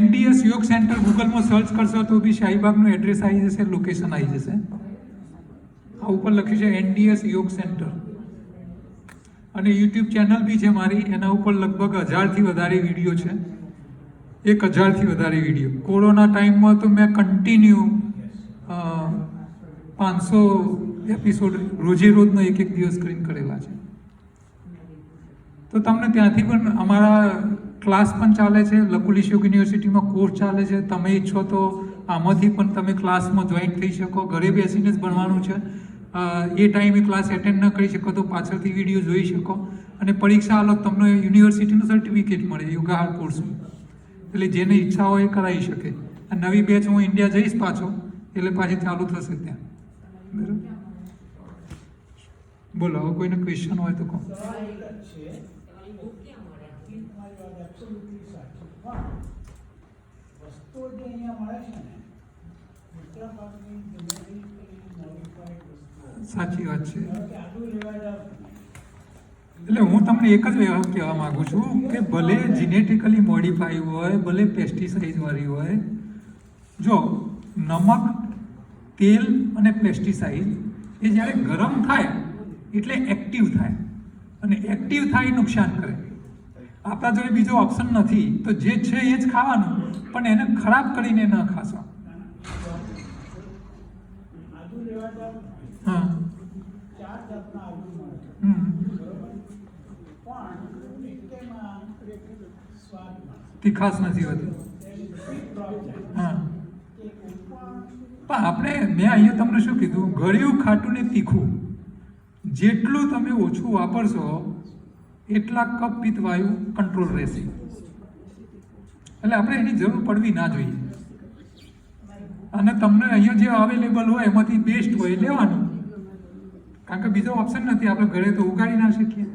NDS યોગ સેન્ટર ગૂગલમાં સર્ચ કરશો તો બી શાહીબાગનું એડ્રેસ આવી જશે, લોકેશન આવી જશે. આ ઉપર લખ્યું છે NDS યોગ સેન્ટર. અને યુટ્યુબ ચેનલ બી છે મારી, એના ઉપર લગભગ 1000થી વધારે વિડીયો છે. 1000થી વધારે વિડીયો. કોરોના ટાઈમમાં તો મેં કન્ટિન્યુ 500 એપિસોડ રોજે રોજનો એક દિવસ કરીને કરેલા છે. તો તમને ત્યાંથી પણ અમારા ક્લાસ પણ ચાલે છે. લકુલિશ યોગ યુનિવર્સિટીમાં કોર્સ ચાલે છે. તમે ઈચ્છો તો આમાંથી પણ તમે ક્લાસમાં જોઈન થઈ શકો. ઘરે બેસીને જ ભણવાનું છે. એ ટાઈમે ક્લાસ એટેન્ડ ન કરી શકો તો પાછળથી વિડીયો જોઈ શકો. અને પરીક્ષા આલો તમને યુનિવર્સિટીનું સર્ટિફિકેટ મળે યોગાહાર કોર્સનું. એટલે જેને ઈચ્છા હોય એ કરાવી શકે. આ નવી બેચ હું ઇન્ડિયા જઈશ પાછો એટલે પાછી ચાલુ થશે ત્યાં. બરાબર? બોલો, હવે કોઈને ક્વેશ્ચન હોય તો કહો. સાચી વાત છે. એટલે હું તમને એક જ કહેવા માંગુ છું કે ભલે જીનેટિકલી મોડિફાઈ હોય, ભલે પેસ્ટિસાઇડ વાળી હોય, જો નમક, તેલ અને પેસ્ટિસાઇડ એ જ્યારે ગરમ થાય એટલે એક્ટિવ થાય, અને એક્ટિવ થાય નુકસાન કરે. આપણા જોડે બીજો ઓપ્શન નથી, તો જે છે એ જ ખાવાનું, પણ એને ખરાબ કરીને ન ખાશો. હા, તીખાશ નથી હોતી. હા, પણ આપણે મેં અહીંયા તમને શું કીધું, ગળ્યું, ખાટું ને તીખું જેટલું તમે ઓછું વાપરશો એટલા કફ પિત્ત વાયુ કંટ્રોલ રહેશે. એટલે આપણે એની જરૂર પડવી ના જોઈએ. અને તમને અહીંયા જે અવેલેબલ હોય એમાંથી બેસ્ટ હોય લેવાનું, કારણ કે બીજો ઓપ્શન નથી. આપણે ઘરે તો ઉગાડી ના શકીએ.